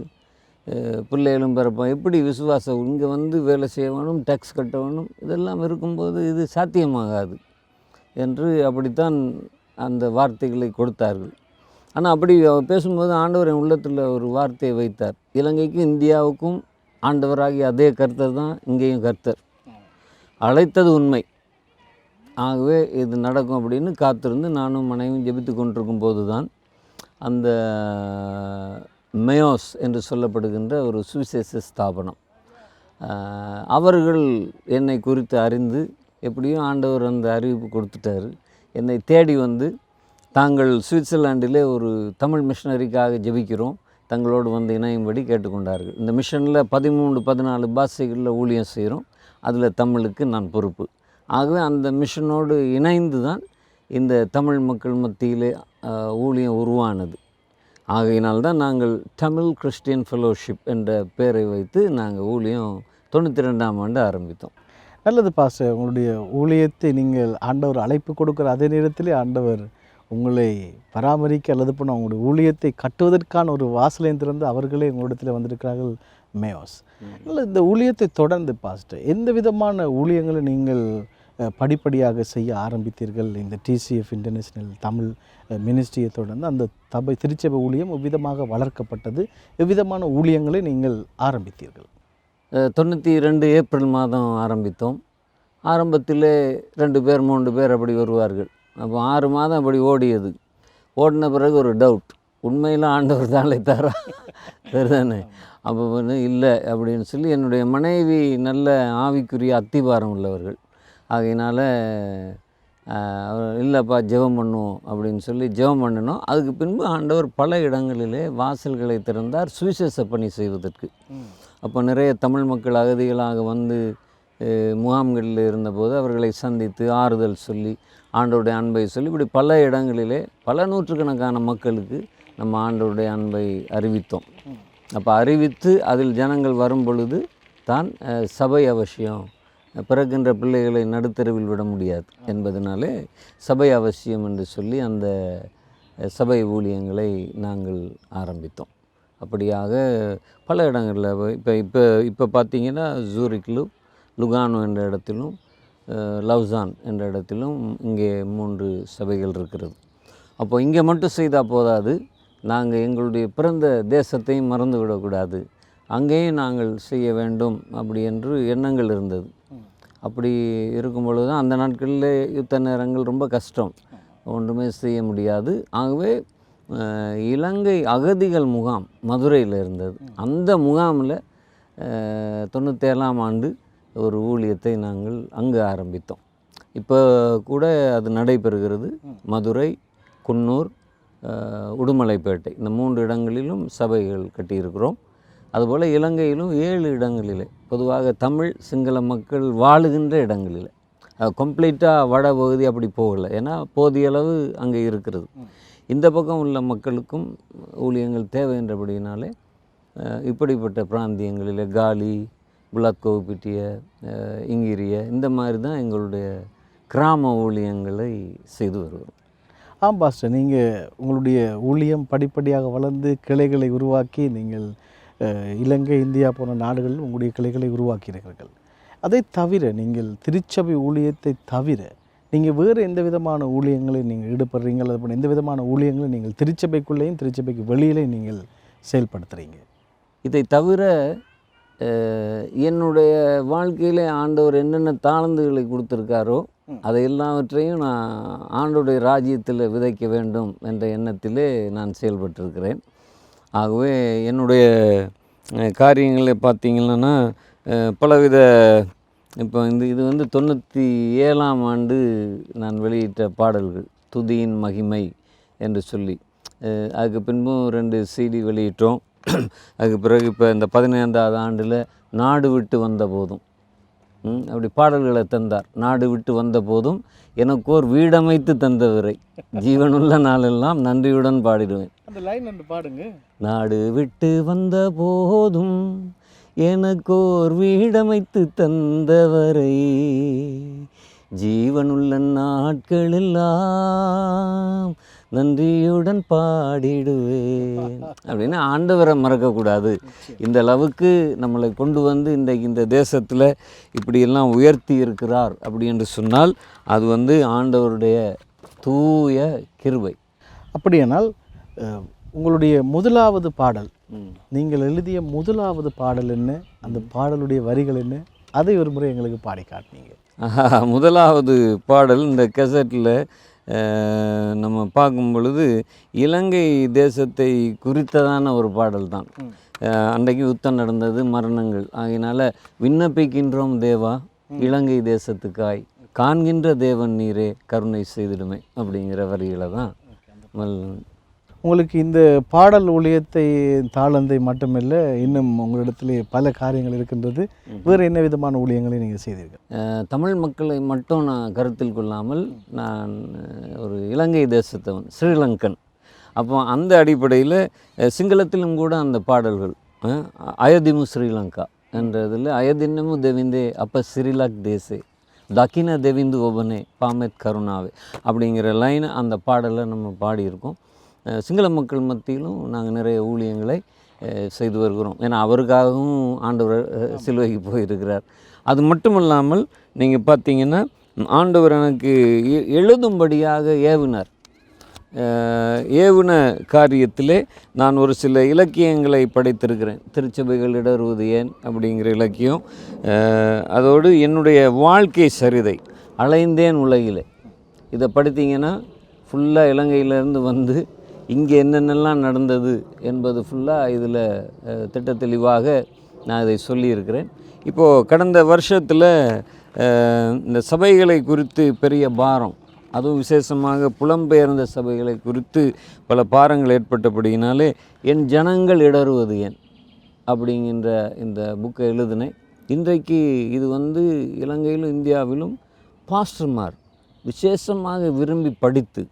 பிள்ளைகளும் பிறப்போம், எப்படி விசுவாசம், இங்கே வந்து வேலை செய்ய வேணும், டேக்ஸ் கட்ட வேணும், இதெல்லாம் இருக்கும்போது இது சாத்தியமாகாது என்று அப்படித்தான் அந்த வார்த்தைகளை கொடுத்தார்கள். ஆனால் அப்படி பேசும்போது ஆண்டவர் என் உள்ளத்தில் ஒரு வார்த்தையை வைத்தார். இலங்கைக்கும் இந்தியாவுக்கும் ஆண்டவராகிய அதே கர்த்தர் தான் இங்கேயும் கர்த்தர். அழைத்தது உண்மை, ஆகவே இது நடக்கும் அப்படின்னு காத்திருந்து நானும் மனைவியும் ஜெபித்து கொண்டிருக்கும் போது தான் அந்த மெயோஸ் என்று சொல்லப்படுகின்ற ஒரு சுவிசேஷ ஸ்தாபனம் அவர்கள் என்னை குறித்து அறிந்து, எப்படியும் ஆண்டவர் அந்த அறிவிப்பு கொடுத்துட்டாரு, என்னை தேடி வந்து தாங்கள் சுவிட்சர்லாண்டிலே ஒரு தமிழ் மிஷனரிக்காக ஜெபிக்கிறோம், தங்களோடு வந்து இணையும்படி கேட்டுக்கொண்டார்கள். இந்த மிஷனில் 13-14 பாஷைகளில் ஊழியம் செய்கிறோம், அதில் தமிழுக்கு நான் பொறுப்பு. ஆகவே அந்த மிஷனோடு இணைந்து தான் இந்த தமிழ் மக்கள் மத்தியிலே ஊழியம் உருவானது. ஆகையினால்தான் நாங்கள் தமிழ் கிறிஸ்டியன் ஃபெலோஷிப் என்ற பெயரை வைத்து நாங்கள் ஊழியம் 92ஆம் ஆண்டு ஆரம்பித்தோம். நல்லது பாஸ்டர், உங்களுடைய ஊழியத்தை நீங்கள் ஆண்டவர் அழைப்பு கொடுக்குற அதே நேரத்திலே ஆண்டவர் உங்களை பராமரிக்க அல்லது பண்ண உங்களுடைய ஊழியத்தை கட்டுவதற்கான ஒரு வாசலையும் திறந்து அவர்களே உங்களிடத்தில் வந்திருக்கிறார்கள் மேயோஸ். இல்லை, இந்த ஊழியத்தை தொடர்ந்து பாஸ்டர் எந்த விதமான ஊழியங்களை நீங்கள் படிப்படியாக செய்ய ஆரம்பித்தீர்கள். இந்த டிசிஎஃப் இன்டர்நேஷ்னல் தமிழ் மினிஸ்ட்ரியை தொடர்ந்து அந்த திருச்சபை ஊழியம் எவ்விதமாக வளர்க்கப்பட்டது, எவ்விதமான ஊழியங்களை நீங்கள் ஆரம்பித்தீர்கள்? 92 ஏப்ரல் மாதம் ஆரம்பித்தோம். ஆரம்பத்திலே 2 பேர் 3 பேர் அப்படி வருவார்கள். அப்போ 6 மாதம் அப்படி ஓடியது. ஓடின பிறகு ஒரு டவுட், உண்மையில் ஆண்டவர் தான் அழைத்தாரா சரிதானே? அப்போ வந்து இல்லை அப்படின்னு சொல்லி என்னுடைய மனைவி நல்ல ஆவிக்குரிய அத்திபாரம் உள்ளவர்கள். ஆகையினால் இல்லைப்பா ஜெபம் பண்ணுவோம் அப்படின்னு சொல்லி ஜெபம் பண்ணினோம். அதுக்கு பின்பு ஆண்டவர் பல இடங்களிலே வாசல்களை திறந்தார் சுவிசேஷ பணி செய்வதற்கு. அப்போ நிறைய தமிழ் மக்கள் அகதிகளாக வந்து முகாம்களில் இருந்தபோது அவர்களை சந்தித்து ஆறுதல் சொல்லி ஆண்டவருடைய அன்பை சொல்லி இப்படி பல இடங்களிலே பல நூற்றுக்கணக்கான மக்களுக்கு நம்ம ஆண்டவருடைய அன்பை அறிவித்தோம். அப்போ அறிவித்து அதில் ஜனங்கள் வரும் பொழுது தான் சபை அவசியம், பிறக்கின்ற பிள்ளைகளை நடுத்தருவில் விட முடியாது என்பதனாலே சபை அவசியம் என்று சொல்லி அந்த சபை ஊழியங்களை நாங்கள் ஆரம்பித்தோம். அப்படியாக பல இடங்களில் இப்போ பார்த்திங்கன்னா ஜூரிக்கிலும் லுகானோ என்ற இடத்திலும் லவ்சான் என்ற இடத்திலும் இங்கே 3 சபைகள் இருக்கிறது. அப்போ இங்கே மட்டும் செய்தால் போதாது, நாங்கள் எங்களுடைய பிறந்த தேசத்தையும் மறந்து விடக்கூடாது, அங்கேயும் நாங்கள் செய்ய வேண்டும் அப்படி என்று எண்ணங்கள் இருந்தது. அப்படி இருக்கும் பொழுது தான் அந்த நாட்களில் யுத்த நேரங்கள் ரொம்ப கஷ்டம், ஒன்றுமே செய்ய முடியாது. ஆகவே இலங்கை அகதிகள் முகாம் மதுரையில் இருந்தது. அந்த முகாமில் 97ஆம் ஆண்டு ஒரு ஊழியத்தை நாங்கள் அங்கு ஆரம்பித்தோம். இப்போ கூட அது நடைபெறுகிறது. மதுரை, குன்னூர், உடுமலைப்பேட்டை இந்த 3 இடங்களிலும் சபைகள் கட்டியிருக்கிறோம். அதுபோல் இலங்கையிலும் 7 இடங்களிலே, பொதுவாக தமிழ் சிங்கள மக்கள் வாழுகின்ற இடங்களில், கம்ப்ளீட்டாக வட பகுதி அப்படி போகலை, ஏன்னா போதிய அளவு அங்கே இருக்கிறது. இந்த பக்கம் உள்ள மக்களுக்கும் ஊழியங்கள் தேவை என்றபடினாலே இப்படிப்பட்ட பிராந்தியங்களில் காலி, புலாத்கோவிப்பிட்டிய, இங்கிரிய இந்த மாதிரி தான் எங்களுடைய கிராம ஊழியங்களை செய்து வருகிறோம். ஆம் பாஸ்டர், நீங்கள் உங்களுடைய ஊழியம் படிப்படியாக வளர்ந்து கிளைகளை உருவாக்கி நீங்கள் இலங்கை, இந்தியா போன்ற நாடுகளில் உங்களுடைய கிளைகளை உருவாக்கியிருக்கிறீர்கள். அதை தவிர நீங்கள் திருச்சபை ஊழியத்தை தவிர நீங்கள் வேறு எந்த விதமான ஊழியங்களை நீங்கள் ஈடுபடுறீங்கள்? அது எந்த விதமான ஊழியங்களை நீங்கள் திருச்சபைக்குள்ளேயும் திருச்சபைக்கு வெளியிலையும் நீங்கள் செயல்படுத்துகிறீங்க? இதை தவிர என்னுடைய வாழ்க்கையில் ஆண்டவர் என்னென்ன தாளந்துகளை கொடுத்துருக்காரோ அதை எல்லாவற்றையும் நான் ஆண்டவருடைய ராஜ்யத்தில் விதைக்க வேண்டும் என்ற எண்ணத்திலே நான் செயல்பட்டிருக்கிறேன். ஆகவே என்னுடைய காரியங்களை பார்த்திங்கன்னா பலவித, இப்போ இது வந்து 97ஆம் ஆண்டு நான் வெளியிட்ட பாடல்கள், துதியின் மகிமை என்று சொல்லி. அதுக்கு பின்பும் 2 CD வெளியிட்டோம். அதுக்கு பிறகு இப்போ இந்த 15ஆவது ஆண்டில் நாடு விட்டு வந்த போதும் அப்படி பாடல்களை தந்தார். நாடு விட்டு வந்த போதும் எனக்கு ஒரு வீடமைத்து தந்தவரை ஜீவனுள்ள நாளெல்லாம் நன்றியுடன் பாடிடுவேன். அந்த லைன் வந்து பாடுங்க. நாடு விட்டு வந்த போதும் எனக்கோர் வீடமைத்து தந்தவரை ஜீவனுள்ள நாட்களெல்லாம் நன்றியுடன் பாடிடுவேன் அப்படின்னு ஆண்டவரை மறக்கக்கூடாது. இந்த அளவுக்கு நம்மளை கொண்டு வந்து இந்த தேசத்தில் இப்படியெல்லாம் உயர்த்தி இருக்கிறார் அப்படி என்று சொன்னால் அது வந்து ஆண்டவருடைய தூய கிருபை. அப்படியானால் உங்களுடைய முதலாவது பாடல், நீங்கள் எழுதிய முதலாவது பாடல் என்ன, அந்த பாடலுடைய வரிகள் என்ன, அதை ஒரு முறை எங்களுக்கு பாடி காட்டினீங்க. முதலாவது பாடல் இந்த கெசட்டில் நம்ம பார்க்கும் பொழுது இலங்கை தேசத்தை குறித்ததான ஒரு பாடல் தான். அன்றைக்கு யுத்தம் நடந்தது, மரணங்கள். ஆகையினால விண்ணப்பிக்கின்றோம் தேவா இலங்கை தேசத்துக்காய், காண்கின்ற தேவன் நீரே கருணை செய்திடுமே அப்படிங்கிற வரிகளை தான். உங்களுக்கு இந்த பாடல் ஊழியத்தை தாளந்தை மட்டுமில்லை, இன்னும் உங்களிடத்திலே பல காரியங்கள் இருக்கின்றது. வேறு என்ன விதமான ஊழியங்களை நீங்கள் செய்தீர்கள்? தமிழ் மக்களை மட்டும் நான் கருத்தில் கொள்ளாமல், நான் ஒரு இலங்கை தேசத்தவன், ஸ்ரீலங்கன். அப்போ அந்த அடிப்படையில் சிங்களத்திலும் கூட அந்த பாடல்கள் அயதிமு ஸ்ரீலங்கா என்றதில் அயதின்னமு தெவிந்தே அப்போ ஸ்ரீலக் தேசே தக்கின தெவிந்து ஒபனே பாமெத் கருணாவே அப்படிங்கிற லைன் அந்த பாடலை நம்ம பாடியிருக்கோம். சிங்கள மக்கள் மத்தியிலும் நாங்கள் நிறைய ஊழியங்களை செய்து வருகிறோம். ஏன்னா அவருக்காகவும் ஆண்டவர் சிலுவைக்கு போயிருக்கிறார். அது மட்டும் இல்லாமல் நீங்கள் பார்த்தீங்கன்னா ஆண்டவர் எனக்கு எழுதும்படியாக ஏவினார். ஏவுன காரியத்திலே நான் ஒரு சில இலக்கியங்களை படைத்திருக்கிறேன். திருச்சபைகள் இடறுவது ஏன் அப்படிங்கிற இலக்கியம், அதோடு என்னுடைய வாழ்க்கை சரிதை அலைந்தேன் உலகிலே. இதை படித்தீங்கன்னா ஃபுல்லாக இலங்கையிலேருந்து வந்து இங்கே என்னென்னலாம் நடந்தது என்பது ஃபுல்லாக இதில் திட்ட தெளிவாக நான் இதை சொல்லியிருக்கிறேன். இப்போது கடந்த வருஷத்தில் இந்த சபைகளை குறித்து பெரிய பாரம், அதுவும் விசேஷமாக புலம்பெயர்ந்த சபைகளை குறித்து பல பாரங்கள் ஏற்பட்டபடியினாலே என் ஜனங்கள் இடறுவது ஏன் அப்படிங்கின்ற இந்த புக்கை எழுதினேன். இன்றைக்கு இது வந்து இலங்கையிலும் இந்தியாவிலும் பாஸ்டர்மார் விசேஷமாக விரும்பி படித்து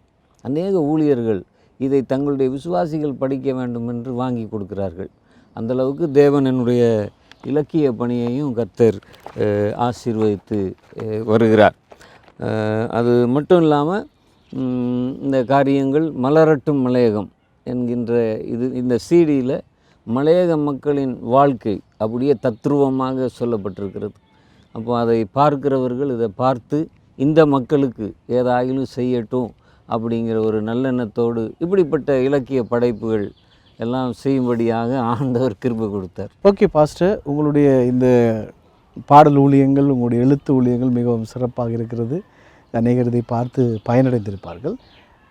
அநேக ஊழியர்கள் இதை தங்களுடைய விசுவாசிகள் படிக்க வேண்டும் என்று வாங்கி கொடுக்கிறார்கள். அந்தளவுக்கு தேவன் என்னுடைய இலக்கிய பணியையும் கர்த்தர் ஆசீர்வதித்து வருகிறார். அது மட்டும் இல்லாமல் இந்த காரியங்கள் மலரட்டும் மலையகம் என்கின்ற இந்த சீடியில் மலையக மக்களின் வாழ்க்கை அப்படியே தத்ரூபமாக சொல்லப்பட்டிருக்கிறது. அப்போ அதை பார்க்கிறவர்கள் இதை பார்த்து இந்த மக்களுக்கு ஏதாயிலும் செய்யட்டும் அப்படிங்கிற ஒரு நல்லெண்ணத்தோடு இப்படிப்பட்ட இலக்கிய படைப்புகள் எல்லாம் செய்யும்படியாக ஆண்டவர் கிருபை கொடுத்தார். ஓகே பாஸ்டர், உங்களுடைய இந்த பாடல் ஊழியங்கள், உங்களுடைய எழுத்து ஊழியங்கள் மிகவும் சிறப்பாக இருக்கிறது. அநேகர் இதை பார்த்து பயனடைந்திருப்பார்கள்.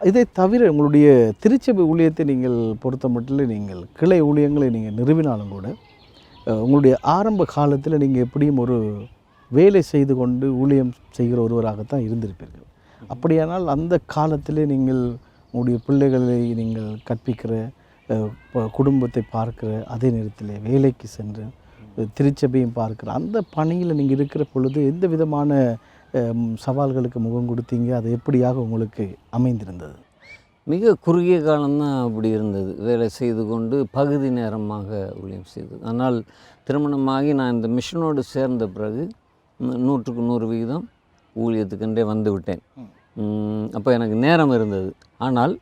இதை தவிர உங்களுடைய திருச்சபை ஊழியத்தை நீங்கள் பொறுத்த மட்டும் நீங்கள் கிளை ஊழியங்களை நீங்கள் நிறுவினாலும் கூட உங்களுடைய ஆரம்ப காலத்தில் நீங்கள் எப்படியும் ஒரு வேலை செய்து கொண்டு ஊழியம் செய்கிற ஒருவராகத்தான் இருந்திருப்பீர்கள். அப்படியானால் அந்த காலத்திலே நீங்கள் உங்களுடைய பிள்ளைகளை நீங்கள் கற்பிக்கிற, குடும்பத்தை பார்க்கிற, அதே நேரத்தில் வேலைக்கு சென்று திருச்சபையும் பார்க்குற அந்த பணியில் நீங்கள் இருக்கிற பொழுது எந்த விதமான சவால்களுக்கு முகம் கொடுத்தீங்க? அது எப்படியாக உங்களுக்கு அமைந்திருந்தது? மிக குறுகிய காலம்தான் அப்படி இருந்தது. வேலை செய்து கொண்டு பகுதி நேரமாக ஊழியம் செய்தது. ஆனால் திருமணமாகி நான் இந்த மிஷனோடு சேர்ந்த பிறகு 100க்கு 100% ஊழியத்துக்கென்றே வந்து விட்டேன். அப்போ எனக்கு நேரம் இருந்தது. ஆனால்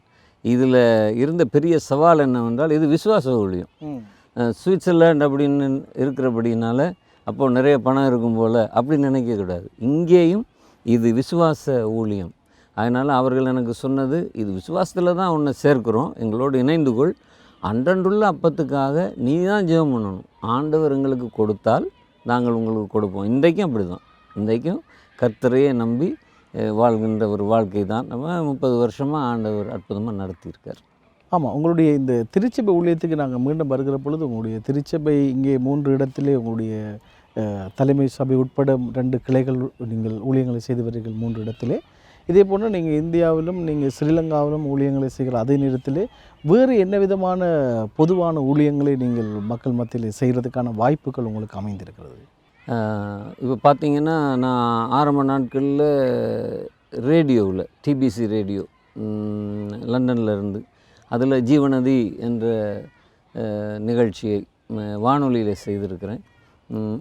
இதில் இருந்த பெரிய சவால் என்னவென்றால், இது விசுவாச ஊழியம். சுவிட்சர்லாண்ட் அப்படின்னு இருக்கிறபடினால அப்போது நிறைய பணம் இருக்கும் போல் அப்படி நினைக்கக்கூடாது. இங்கேயும் இது விசுவாச ஊழியம். அதனால் அவர்கள் எனக்கு சொன்னது, இது விசுவாசத்தில் தான் உன்னை சேர்க்கிறோம், எங்களோடு இணைந்து கொள், அன்றன்றுள்ள அப்பத்துக்காக நீ தான் ஜெபம் பண்ணணும், ஆண்டவர் எங்களுக்கு கொடுத்தால் நாங்கள் உங்களுக்கு கொடுப்போம். இன்றைக்கும் அப்படி தான். இன்றைக்கும் கர்த்தரையே நம்பி வாழ்கின்ற ஒரு வாழ்க்கை தான் நம்ம 30 வருஷமாக ஆண்டவர் அற்புதமாக நடத்தியிருக்கார். ஆமாம், உங்களுடைய இந்த திருச்சபை ஊழியத்துக்கு நாங்கள் மீண்டும் வருகிற பொழுது உங்களுடைய திருச்சபை இங்கே 3 இடத்திலே உங்களுடைய தலைமை சபை உட்பட 2 கிளைகள் நீங்கள் ஊழியங்களை செய்து வருகிறீர்கள் 3 இடத்திலே. இதே போன்று நீங்கள் இந்தியாவிலும் நீங்கள் ஸ்ரீலங்காவிலும் ஊழியங்களை செய்கிற அதே நேரத்தில் வேறு என்ன விதமான பொதுவான ஊழியங்களை நீங்கள் மக்கள் மத்தியில் செய்கிறதுக்கான வாய்ப்புகள் உங்களுக்கு அமைந்திருக்கிறது? இப்போ பார்த்திங்கன்னா, நான் ஆரம்ப நாட்களில் ரேடியோவில் டிபிசி ரேடியோ லண்டனில் இருந்து அதில் ஜீவநதி என்ற நிகழ்ச்சியை வானொலியில் செய்திருக்கிறேன்.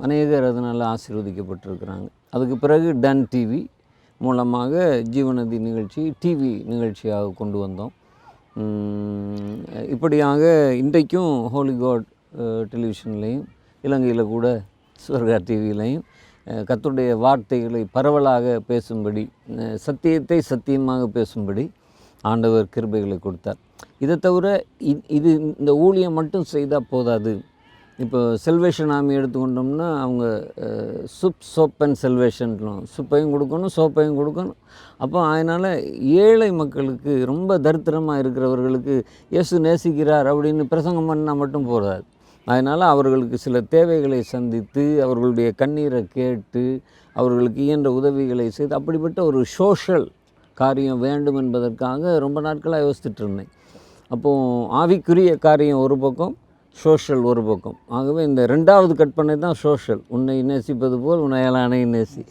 அநேகர் அதனால் ஆசீர்வதிக்கப்பட்டிருக்கிறாங்க. அதுக்கு பிறகு டன் டிவி மூலமாக ஜீவநதி நிகழ்ச்சி டிவி நிகழ்ச்சியாக கொண்டு வந்தோம். இப்படியாக இன்றைக்கும் ஹோலி காட் டெலிவிஷன்லேயும் இலங்கையில் கூட ஸ்வர்கா டிவிலையும் கர்த்தருடைய வார்த்தைகளை பரவலாக பேசும்படி, சத்தியத்தை சத்தியமாக பேசும்படி ஆண்டவர் கிருபைகளை கொடுத்தார். இதை தவிர இது இந்த ஊழியம் மட்டும் செய்தால் போதாது. இப்போ செல்வேஷன் ஆர்மி எடுத்துக்கொண்டோம்னா அவங்க சோப் அண்ட் செல்வேஷன், சூப்பையும் கொடுக்கணும், சோப்பையும் கொடுக்கணும். அப்போ அதனால் ஏழை மக்களுக்கு, ரொம்ப தரித்திரமாக இருக்கிறவர்களுக்கு இயேசு நேசிக்கிறார் அப்படின்னு பிரசங்கம் பண்ணால் மட்டும் போதாது. அதனால் அவர்களுக்கு சில தேவைகளை சந்தித்து, அவர்களுடைய கண்ணீரை கேட்டு, அவர்களுக்கு இயன்ற உதவிகளை செய்து, அப்படிப்பட்ட ஒரு சோஷியல் காரியம் வேண்டும் என்பதற்காக ரொம்ப நாட்களாக யோசிச்சுட்டு இருந்தேன். அப்போது ஆவிக்குரிய காரியம் ஒரு பக்கம், சோஷியல் ஒரு பக்கம். ஆகவே இந்த 2வது கற்பனை தான் சோஷியல். உன்னை நேசிப்பது போல் உன்னை அணை நேசி.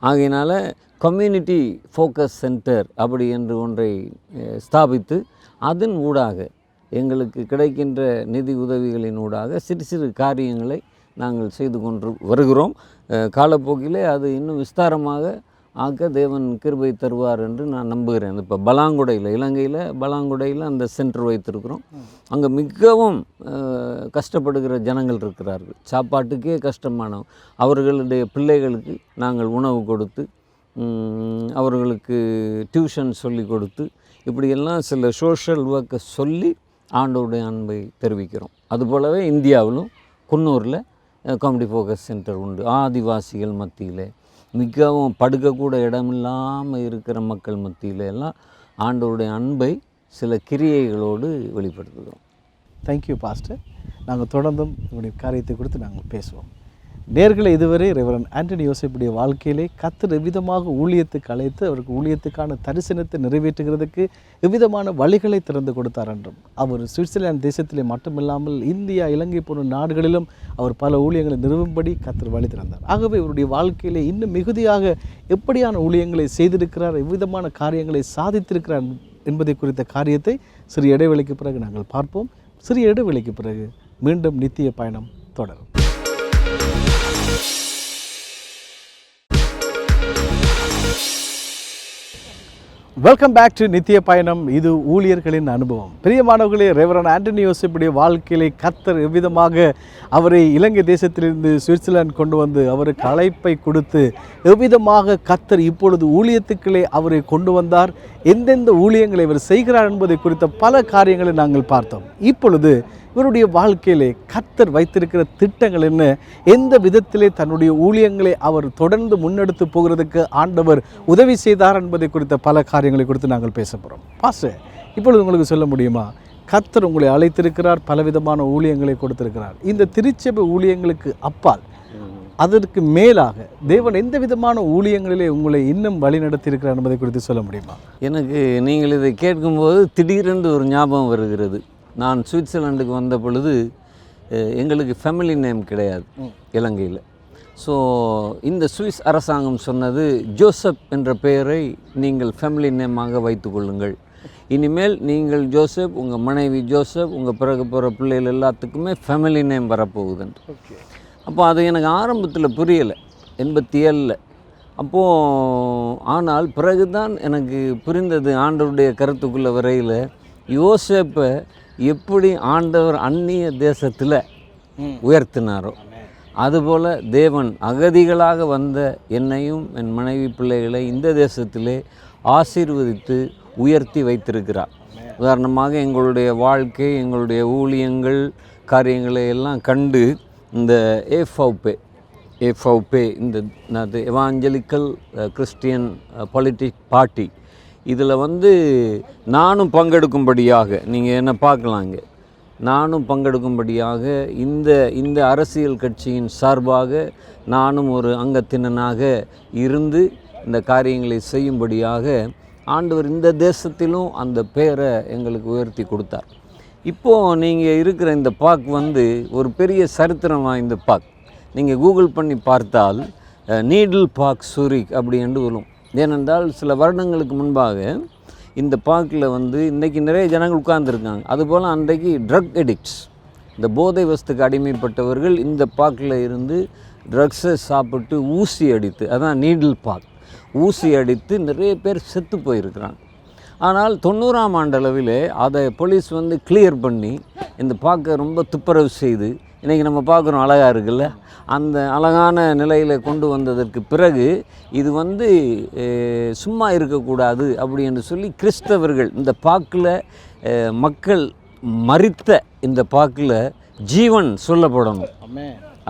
ஆகையினால் கம்யூனிட்டி ஃபோக்கஸ் சென்டர் அப்படி என்று ஒன்றை ஸ்தாபித்து அதன் ஊடாக எங்களுக்கு கிடைக்கின்ற நிதி உதவிகளின் ஊடாக சிறு சிறு காரியங்களை நாங்கள் செய்து கொண்டு வருகிறோம். காலப்போக்கிலே அது இன்னும் விஸ்தாரமாக ஆக்க தேவன் கிருபை தருவார் என்று நான் நம்புகிறேன். இப்போ பலாங்குடையில், இலங்கையில் பலாங்குடையில் அந்த சென்டர் வைத்திருக்கிறோம். அங்கே மிகவும் கஷ்டப்படுகிற ஜனங்கள் இருக்கிறார்கள். சாப்பாட்டுக்கே கஷ்டமானவங்க. அவர்களுடைய பிள்ளைகளுக்கு நாங்கள் உணவு கொடுத்து அவர்களுக்கு டியூஷன் சொல்லி கொடுத்து இப்படியெல்லாம் சில சோஷியல் ஒர்க்கை சொல்லி ஆண்டவருடைய அன்பை தெரிவிக்கிறோம். அதுபோலவே இந்தியாவிலும் குன்னூரில் காமெடி ஃபோக்கஸ் சென்டர் உண்டு. ஆதிவாசிகள் மத்தியில் மிகவும் படுக்கக்கூட இடமில்லாமல் இருக்கிற மக்கள் மத்தியில் எல்லாம் ஆண்டவருடைய அன்பை சில கிரியைகளோடு வெளிப்படுத்துகிறோம். Thank you pastor. நாங்கள் தொடர்ந்தும் உங்களுடைய காரியத்தை குறித்து நாங்கள் பேசுவோம். நேர்களை இதுவரை ரெவரண்ட் ஆண்டனி யோசேப்புடைய வாழ்க்கையிலே கர்த்தர் எவ்விதமாக ஊழியத்துக்கு அழைத்து அவருக்கு ஊழியத்துக்கான தரிசனத்தை நிறைவேற்றுகிறதுக்கு எவ்விதமான வழிகளை திறந்து கொடுத்தார் என்றும், அவர் சுவிட்சர்லாந்து தேசத்திலே மட்டுமில்லாமல் இந்தியா, இலங்கை போன்ற நாடுகளிலும் அவர் பல ஊழியங்களை நிறுவும்படி கர்த்தர் வழி திறந்தார். ஆகவே இவருடைய வாழ்க்கையிலே இன்னும் மிகுதியாக எப்படியான ஊழியங்களை செய்திருக்கிறார், எவ்விதமான காரியங்களை சாதித்திருக்கிறார் என்பதை குறித்த காரியத்தை சிறிய இடைவெளிக்கு பிறகு நாங்கள் பார்ப்போம். சிறிய இடைவெளிக்கு பிறகு மீண்டும் நித்திய பயணம் தொடரும். வெல்கம் பேக் டு நித்திய பயணம். இது ஊழியர்களின் அனுபவம். பிரியமானவர்களே, ரெவரண்ட் ஆண்டனி யோசேப்புடைய வாழ்க்கையிலே கர்த்தர் எவ்விதமாக அவரை இலங்கை தேசத்திலிருந்து சுவிட்சர்லாந்து கொண்டு வந்து அவருக்கு அழைப்பை கொடுத்து எவ்விதமாக கர்த்தர் இப்பொழுது ஊழியத்துக்களே அவரை கொண்டு வந்தார், எந்தெந்த ஊழியங்களை இவர் செய்கிறார் என்பதை குறித்த பல காரியங்களை நாங்கள் பார்த்தோம். இப்பொழுது இவருடைய வாழ்க்கையிலே கர்த்தர் வைத்திருக்கிற திட்டங்கள் என்ன, எந்த விதத்திலே தன்னுடைய ஊழியங்களை அவர் தொடர்ந்து முன்னெடுத்து போகிறதுக்கு ஆண்டவர் உதவி செய்தார் என்பதை குறித்த பல காரியங்களை குறித்து நாங்கள் பேச போகிறோம். பாஸ்டர், இப்பொழுது உங்களுக்கு சொல்ல முடியுமா, கர்த்தர் உங்களை அழைத்திருக்கிறார், பலவிதமான ஊழியங்களை கொடுத்திருக்கிறார். இந்த திருச்சபை ஊழியங்களுக்கு அப்பால் அதற்கு மேலாக தேவன் எந்த விதமான ஊழியங்களிலே உங்களை இன்னும் வழி நடத்தியிருக்கிறார் என்பதை குறித்து சொல்ல முடியுமா? எனக்கு நீங்கள் இதை கேட்கும்போது திடீரென்று ஒரு ஞாபகம் வருகிறது. நான் சுவிட்சர்லாண்டுக்கு வந்த பொழுது எங்களுக்கு ஃபேமிலி நேம் கிடையாது இலங்கையில். ஸோ இந்த சுவிஸ் அரசாங்கம் சொன்னது, ஜோசப் என்ற பெயரை நீங்கள் ஃபேமிலி நேமாக வைத்துக்கொள்ளுங்கள். இனிமேல் நீங்கள் ஜோசப், உங்கள் மனைவி ஜோசப், உங்கள் பிறகு போகிற பிள்ளைகள் எல்லாத்துக்குமே ஃபேமிலி நேம் வரப்போகுதுன்னு. அப்போ அது எனக்கு ஆரம்பத்தில் புரியலை, 87. அப்போது ஆனால் பிறகு தான் எனக்கு புரிந்தது, ஆண்டவருடைய கருத்துக்குள்ள வரையில் யோசேப்பை எப்படி ஆண்டவர் அந்நிய தேசத்தில் உயர்த்தினாரோ அதுபோல் தேவன் அகதிகளாக வந்த என்னையும் என் மனைவி பிள்ளைகளை இந்த தேசத்திலே ஆசீர்வதித்து உயர்த்தி வைத்திருக்கிறார். உதாரணமாக எங்களுடைய வாழ்க்கை, எங்களுடைய ஊழியங்கள், காரியங்களை எல்லாம் கண்டு இந்த ஏஃபௌபே இந்த எவாஞ்சலிக்கல் கிறிஸ்டியன் பொலிட்டிக் பார்ட்டி இதில் நானும் பங்கெடுக்கும்படியாக, நீங்கள் என்ன பார்க்கலாங்க, நானும் பங்கெடுக்கும்படியாக இந்த அரசியல் கட்சியின் சார்பாக நானும் ஒரு அங்கத்தினனாக இருந்து இந்த காரியங்களை செய்யும்படியாக ஆண்டவர் இந்த தேசத்திலும் அந்த பேரை எங்களுக்கு உயர்த்தி கொடுத்தார். இப்போது நீங்கள் இருக்கிற இந்த பாக் ஒரு பெரிய சரித்திரம் வாய்ந்த பாக். நீங்கள் கூகுள் பண்ணி பார்த்தால் நீடில் பாக் சூரிக் அப்படி என்று வரும். ஏனென்றால் சில வருடங்களுக்கு முன்பாக இந்த பார்க்கில் இன்றைக்கி நிறைய ஜனங்கள் உட்கார்ந்துருக்காங்க. அதுபோல் அன்றைக்கு ட்ரக் எடிக்ட்ஸ், இந்த போதை வஸ்துக்கு அடிமைப்பட்டவர்கள் இந்த பார்க்கில் இருந்து ட்ரக்ஸை சாப்பிட்டு ஊசி அடித்து, அதான் நீடில் பார்க், ஊசி அடித்து நிறைய பேர் செத்து போயிருக்கிறாங்க. ஆனால் 90ஆம் ஆண்டளவில் அதை போலீஸ் கிளியர் பண்ணி இந்த பார்க்கை ரொம்ப துப்புரவு செய்து இன்றைக்கி நம்ம பார்க்குறோம், அழகாக இருக்குல்ல, அந்த அழகான நிலையில் கொண்டு வந்ததற்கு பிறகு இது சும்மா இருக்கக்கூடாது அப்படி என்று சொல்லி கிறிஸ்தவர்கள் இந்த பாக்கில் மக்கள் மரித்த இந்த பாக்கில் ஜீவன் சொல்லப்படணும்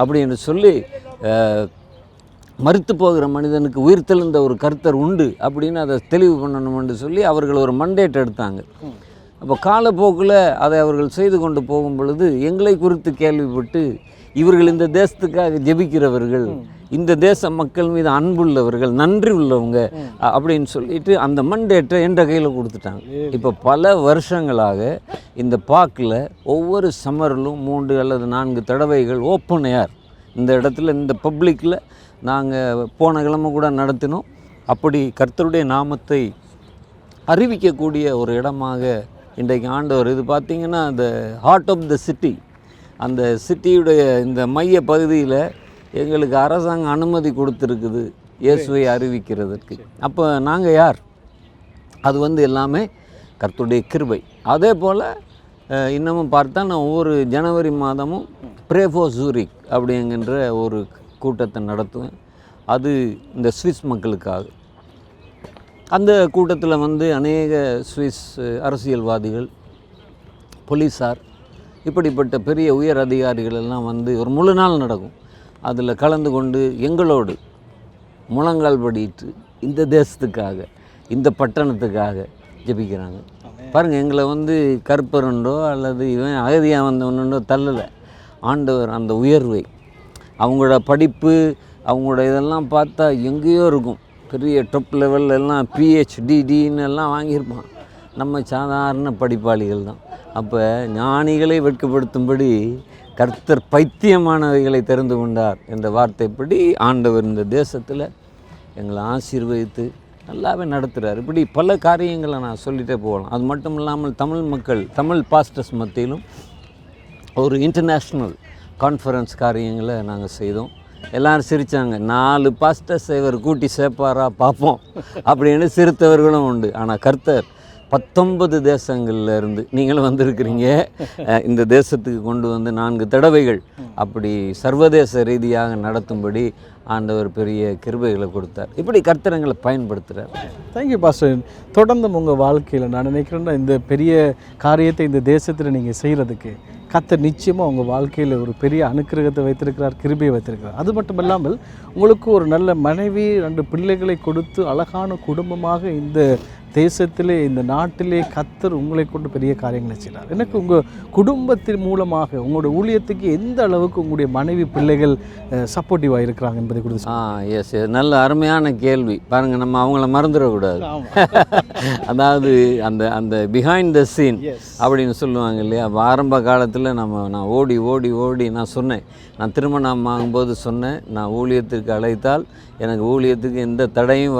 அப்படி என்று சொல்லி மரித்து போகிற மனிதனுக்கு உயிர்த்தெழுந்த ஒரு கர்த்தர் உண்டு அப்படின்னு அதை தெளிவு பண்ணணும்னு சொல்லி அவர்கள் ஒரு மண்டேட் எடுத்தாங்க. அப்போ காலப்போக்கில் அதை அவர்கள் செய்து கொண்டு போகும் பொழுது எங்களை குறித்து கேள்விப்பட்டு, இவர்கள் இந்த தேசத்துக்காக ஜெபிக்கிறவர்கள், இந்த தேச மக்கள் மீது அன்புள்ளவர்கள், நன்றி உள்ளவங்க அப்படின்னு சொல்லிட்டு அந்த மண்டேட்டை என்ற கையில் கொடுத்துட்டாங்க. இப்போ பல வருஷங்களாக இந்த பார்க்கில் ஒவ்வொரு சம்மரிலும் 3 அல்லது 4 தடவைகள் ஓப்பன் ஏர் இந்த இடத்துல, இந்த பப்ளிக்கில் நாங்கள் போன கிழமை கூட நடத்தினோம். அப்படி கர்த்தருடைய நாமத்தை அறிவிக்கக்கூடிய ஒரு இடமாக இன்றைக்கு ஆண்டவர், இது பார்த்திங்கன்னா அந்த ஹார்ட் ஆஃப் த சிட்டி, அந்த சிட்டியுடைய இந்த மைய பகுதியில் எங்களுக்கு அரசாங்கம் அனுமதி கொடுத்துருக்குது இயேசுவை அறிவிக்கிறதுக்கு. அப்போ நாங்கள் யார்? அது எல்லாமே கர்த்தருடைய கிருபை. அதே போல் இன்னமும் பார்த்தா நான் ஒவ்வொரு ஜனவரி மாதமும் ப்ரே ஃபார் சூரிக் அப்படிங்கிற ஒரு கூட்டத்தை நடத்துவேன். அது இந்த சுவிஸ் மக்களுக்காக. அந்த கூட்டத்தில் வந்து அநேக சுவிஸ் அரசியல்வாதிகள், போலீஸார், இப்படிப்பட்ட பெரிய உயர் அதிகாரிகள் எல்லாம் வந்து ஒரு முழு நாள் நடக்கும். அதில் கலந்து கொண்டு எங்களோடு முழங்கால் படிட்டு இந்த தேசத்துக்காக, இந்த பட்டணத்துக்காக ஜெபிக்கிறாங்க. பாருங்கள், எங்களை வந்து கற்பரண்டோ அல்லது இவன் அகதியாக வந்தவனோ தள்ளலை. ஆண்டவர் அந்த உயர்வை, அவங்களோட படிப்பு, அவங்களோட இதெல்லாம் பார்த்தா எங்கேயோ இருக்கும். பெரிய டாப் லெவலில் எல்லாம் PhD எல்லாம் வாங்கியிருப்பான். நம்ம சாதாரண படிப்பாளிகள் தான். அப்போ ஞானிகளை வெட்கப்படுத்தும்படி கர்த்தர் பைத்தியமானவைகளை தெரிந்து கொண்டார் என்ற வார்த்தைப்படி ஆண்டவர் இந்த தேசத்தில் எங்களை ஆசீர்வதித்து நல்லாவே நடத்துகிறார். இப்படி பல காரியங்களை நான் சொல்லிகிட்டே போகலாம். அது மட்டும் இல்லாமல் தமிழ் மக்கள், தமிழ் பாஸ்டர்ஸ் மத்தியிலும் ஒரு இன்டர்நேஷ்னல் கான்ஃபரன்ஸ் காரியங்களை நாங்கள் செய்தோம். எல்லோரும் சிரித்தாங்க. 4 பாஸ்டர்ஸ் இவர் கூட்டி சேர்ப்பாரா பார்ப்போம் அப்படின்னு சிரித்தவர்களும் உண்டு. ஆனால் கர்த்தர் 19 தேசங்களில் இருந்து நீங்களும் வந்திருக்கிறீங்க. இந்த தேசத்துக்கு கொண்டு வந்து 4 தடவைகள் அப்படி சர்வதேச ரீதியாக நடத்தும்படி ஆண்டவர் பெரிய கிருபைகளை கொடுத்தார். இப்படி கர்த்தரங்களை பயன்படுத்துகிறார். Thank you pastor. தொடர்ந்து உங்கள் வாழ்க்கையில் நான் நினைக்கிறேன்னா இந்த பெரிய காரியத்தை இந்த தேசத்தில் நீங்கள் செய்கிறதுக்கு கர்த்தர் நிச்சயமாக உங்கள் வாழ்க்கையில் ஒரு பெரிய அனுக்கிரகத்தை வைத்திருக்கிறார், கிருபையை வைத்திருக்கிறார். அது மட்டும் இல்லாமல் உங்களுக்கு ஒரு நல்ல மனைவி, 2 பிள்ளைகளை கொடுத்து அழகான குடும்பமாக இந்த தேசத்திலே, இந்த நாட்டிலே கர்த்தர் உங்களை கொண்டு பெரிய காரியங்களை செய்கிறார். எனக்கு உங்கள் குடும்பத்தின் மூலமாக உங்களோட ஊழியத்துக்கு எந்த அளவுக்கு உங்களுடைய மனைவி, பிள்ளைகள் சப்போர்ட்டிவாக இருக்கிறாங்க என்பதை கொடுத்து. எஸ், நல்ல அருமையான கேள்வி. பாருங்கள், நம்ம அவங்கள மறந்துடக்கூடாது. அதாவது அந்த அந்த பிஹைண்ட் த சீன் அப்படின்னு சொல்லுவாங்க இல்லையா. ஆரம்ப காலத்தில் நான் ஓடி ஓடி ஓடி நான் சொன்னேன், நான் திருமணம் ஆகும்போது சொன்னேன், நான் ஊழியத்துக்கு அழைத்தால் எனக்கு ஊழியத்துக்கு எந்த தடையும்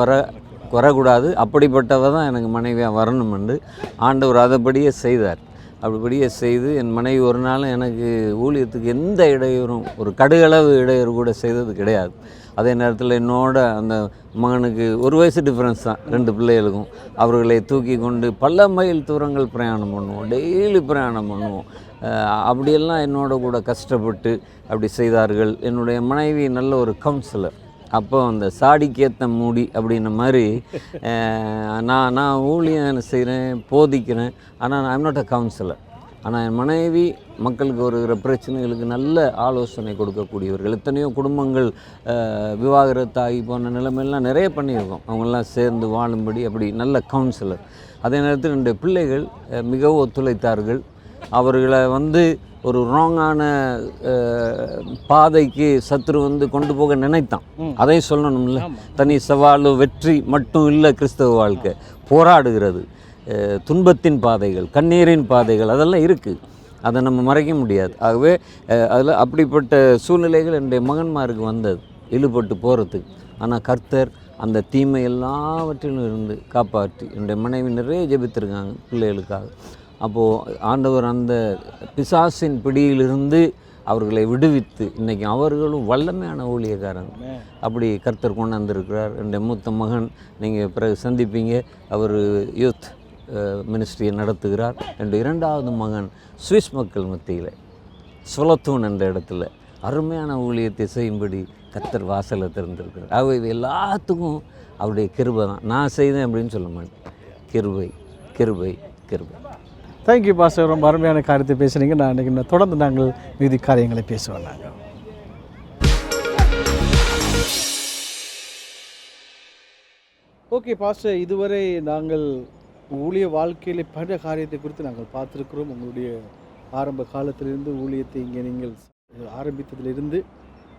வரக்கூடாது, அப்படிப்பட்டவ தான் எனக்கு மனைவியாக வரணும் என்று ஆண்டவர் அதைப்படியே செய்தார். அப்படிப்படியே செய்து என் மனைவி ஒரு நாளும் எனக்கு ஊழியத்துக்கு எந்த இடையூறும், ஒரு கடுகளவு இடையூறு கூட செய்தது கிடையாது. அதே நேரத்தில் என்னோட அந்த மகனுக்கு 1 வயசு டிஃப்ரென்ஸ் தான் 2 பிள்ளைகளுக்கும். அவர்களை தூக்கி கொண்டு பல மைல் தூரங்கள் பிரயாணம் பண்ணுவோம், டெய்லி பிரயாணம் பண்ணுவோம். அப்படியெல்லாம் என்னோட கூட கஷ்டப்பட்டு அப்படி செய்தார்கள். என்னுடைய மனைவி நல்ல ஒரு கவுன்சிலர். அப்போ அந்த சாடிக்கேற்ற மூடி அப்படின்ன மாதிரி நான் ஊழியம் செய்கிறேன், போதிக்கிறேன், ஆனால் ஐம் நாட் அ கவுன்சிலர். ஆனால் என் மனைவி மக்களுக்கு வருகிற பிரச்சனைகளுக்கு நல்ல ஆலோசனை கொடுக்கக்கூடியவர்கள். எத்தனையோ குடும்பங்கள் விவாகரத்தாகி போன நிலைமையெல்லாம் நிறைய பண்ணியிருக்கோம். அவங்கெல்லாம் சேர்ந்து வாழும்படி அப்படி நல்ல கவுன்சிலர். அதே நேரத்தில் 2 பிள்ளைகள் மிகவும் ஒத்துழைத்தார்கள். அவர்களை வந்து ஒரு ராங்கான பாதைக்கு சத்துரு வந்து கொண்டு போக நினைத்தான். அதையும் சொல்லணும்ல. தனி சவாலு வெற்றி மட்டும் இல்லை கிறிஸ்தவ வாழ்க்கை. போராடுகிறது, துன்பத்தின் பாதைகள், கண்ணீரின் பாதைகள் அதெல்லாம் இருக்குது. அதை நம்ம மறைக்க முடியாது. ஆகவே அதில் அப்படிப்பட்ட சூழ்நிலைகள் என்னுடைய மகன்மாருக்கு வந்தது, இழுபட்டு போகிறதுக்கு. ஆனால் கர்த்தர் அந்த தீமை எல்லாவற்றிலும் இருந்து காப்பாற்றி என்னுடைய மனைவி நிறைய ஜெபித்திருக்காங்க பிள்ளைகளுக்காக. அப்போது ஆண்டவர் அந்த பிசாசின் பிடியிலிருந்து அவர்களை விடுவித்து இன்றைக்கி அவர்களும் வல்லமையான ஊழியக்காரங்க. அப்படி கர்த்தர் கொண்டு வந்திருக்கிறார். என்னுடைய மூத்த மகன், நீங்கள் பிறகு சந்திப்பீங்க, அவர் யூத் மினிஸ்ட்ரியை நடத்துகிறார். என்னுடைய 2வது மகன் சுவிஸ் மக்கள் மத்தியில் சொலத்தூன் என்ற இடத்துல அருமையான ஊழியத்தை செய்யும்படி கர்த்தர் வாசலை திறந்திருக்கிறார். ஆகவே இது எல்லாத்துக்கும் அவருடைய கிருபை தான். நான் செய்தேன் அப்படின்னு சொல்ல மாட்டேன். கிருபை கிருபை கிருபை. Thank you pastor. ரொம்ப அருமையான காரியத்தை பேசுகிறீங்க. நான் இன்றைக்கி தொடர்ந்து நாங்கள் மீதி காரியங்களை பேசுவோம். நாங்கள் ஓகே பாஸ்டர், இதுவரை நாங்கள் ஊழிய வாழ்க்கையில் பல காரியத்தை குறித்து நாங்கள் பார்த்துருக்கிறோம். உங்களுடைய ஆரம்ப காலத்திலிருந்து ஊழியத்தை இங்கே நீங்கள் ஆரம்பித்ததிலிருந்து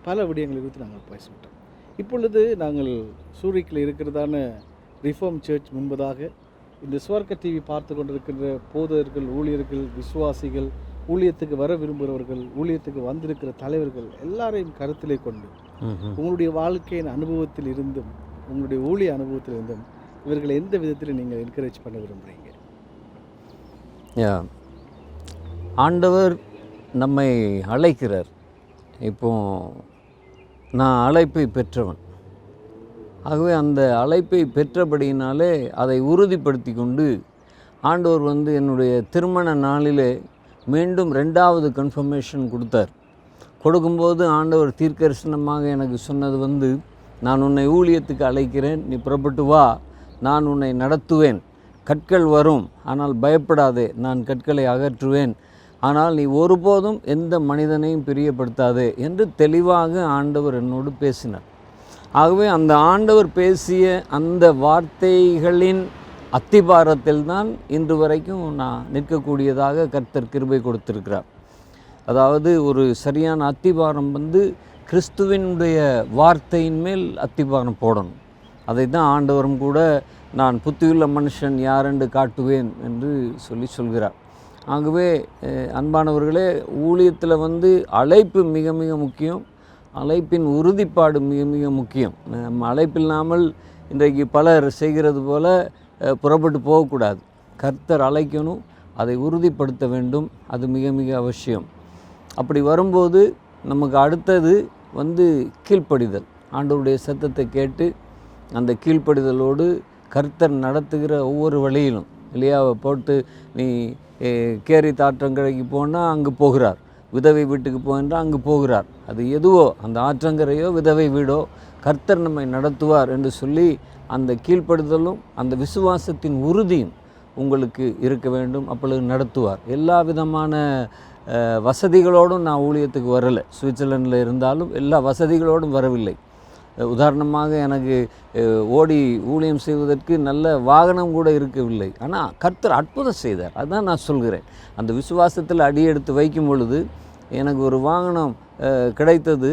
பல விடயங்களை குறித்து நாங்கள் பேசிவிட்டோம். இப்பொழுது நாங்கள் சூரிக்கில் இருக்கிறதான ரிஃபார்ம் சர்ச் முன்பதாக இந்த சுவர்க்க டிவி பார்த்து கொண்டிருக்கின்ற போதகர்கள், ஊழியர்கள், விசுவாசிகள், ஊழியத்துக்கு வர விரும்புகிறவர்கள், ஊழியத்துக்கு வந்திருக்கிற தலைவர்கள் எல்லாரையும் கருத்திலே கொண்டு உங்களுடைய வாழ்க்கையின் அனுபவத்தில் இருந்தும் உங்களுடைய ஊழிய அனுபவத்தில் இருந்தும் இவர்களை எந்த விதத்தில் நீங்கள் என்கரேஜ் பண்ண விரும்புகிறீங்க? ஆண்டவர் நம்மை அழைக்கிறார். இப்போ நான் அழைப்பை பெற்றவன். ஆகவே அந்த அழைப்பை பெற்றபடியினாலே அதை உறுதிப்படுத்தி கொண்டு ஆண்டவர் வந்து என்னுடைய திருமண நாளிலே மீண்டும் 2வது கன்ஃபர்மேஷன் கொடுத்தார். கொடுக்கும்போது ஆண்டவர் தீர்க்கதரிசனமாக எனக்கு சொன்னது வந்து, நான் உன்னை ஊழியத்துக்கு அழைக்கிறேன், நீ புறப்பட்டு வா, நான் உன்னை நடத்துவேன், கற்கள் வரும், ஆனால் பயப்படாதே, நான் கற்களை அகற்றுவேன், ஆனால் நீ ஒருபோதும் எந்த மனிதனையும் பிரியப்படுத்தாதே என்று தெளிவாக ஆண்டவர் என்னோடு பேசினார். ஆகவே அந்த ஆண்டவர் பேசிய அந்த வார்த்தைகளின் அத்திபாரத்தில் தான் இன்று வரைக்கும் நான் நிற்கக்கூடியதாக கர்த்தர் கிருபை கொடுத்திருக்கிறார். அதாவது ஒரு சரியான அத்திபாரம் கிறிஸ்துவினுடைய வார்த்தையின் மேல் அத்திபாரம் போடணும். அதை தான் ஆண்டவரும் கூட நான் புத்தியுள்ள மனுஷன் யாரென்று காட்டுவேன் என்று சொல்கிறார். ஆகவே அன்பானவர்களே, ஊழியத்தில் அழைப்பு மிக மிக முக்கியம், அழைப்பின் உறுதிப்பாடு மிக மிக முக்கியம். அழைப்பில்லாமல் இன்றைக்கு பலர் செய்கிறது போல புறப்பட்டு போகக்கூடாது. கர்த்தர் அழைக்கணும், அதை உறுதிப்படுத்த வேண்டும், அது மிக மிக அவசியம். அப்படி வரும்போது நமக்கு அடுத்தது கீழ்ப்படிதல். ஆண்டவருடைய சத்தத்தை கேட்டு அந்த கீழ்ப்படிதலோடு கர்த்தர் நடத்துகிற ஒவ்வொரு வழியிலும், எலியாவை போட்டு நீ கேரி ஆற்றங்கரைக்கு போனால் அங்கே போகிறார், விதவை வீட்டுக்கு போகின்றால் அங்கே போகிறார். அது எதுவோ, அந்த ஆற்றங்கரையோ விதவை வீடோ, கர்த்தர் நம்மை நடத்துவார் என்று சொல்லி அந்த கீழ்ப்படுதலும் அந்த விசுவாசத்தின் உறுதியும் உங்களுக்கு இருக்க வேண்டும். அப்பொழுது நடத்துவார். எல்லா விதமான வசதிகளோடும் நான் ஊழியத்துக்கு வரலை. சுவிட்சர்லாண்டில் இருந்தாலும் எல்லா வசதிகளோடும் வரவில்லை. உதாரணமாக எனக்கு ஓடி ஊழியம் செய்வதற்கு நல்ல வாகனம் கூட இருக்கவில்லை. ஆனால் கர்த்தர் அற்புதம் செய்தார். அதுதான் நான் சொல்கிறேன். அந்த விசுவாசத்தில் அடியெடுத்து வைக்கும் பொழுது எனக்கு ஒரு வாகனம் கிடைத்தது.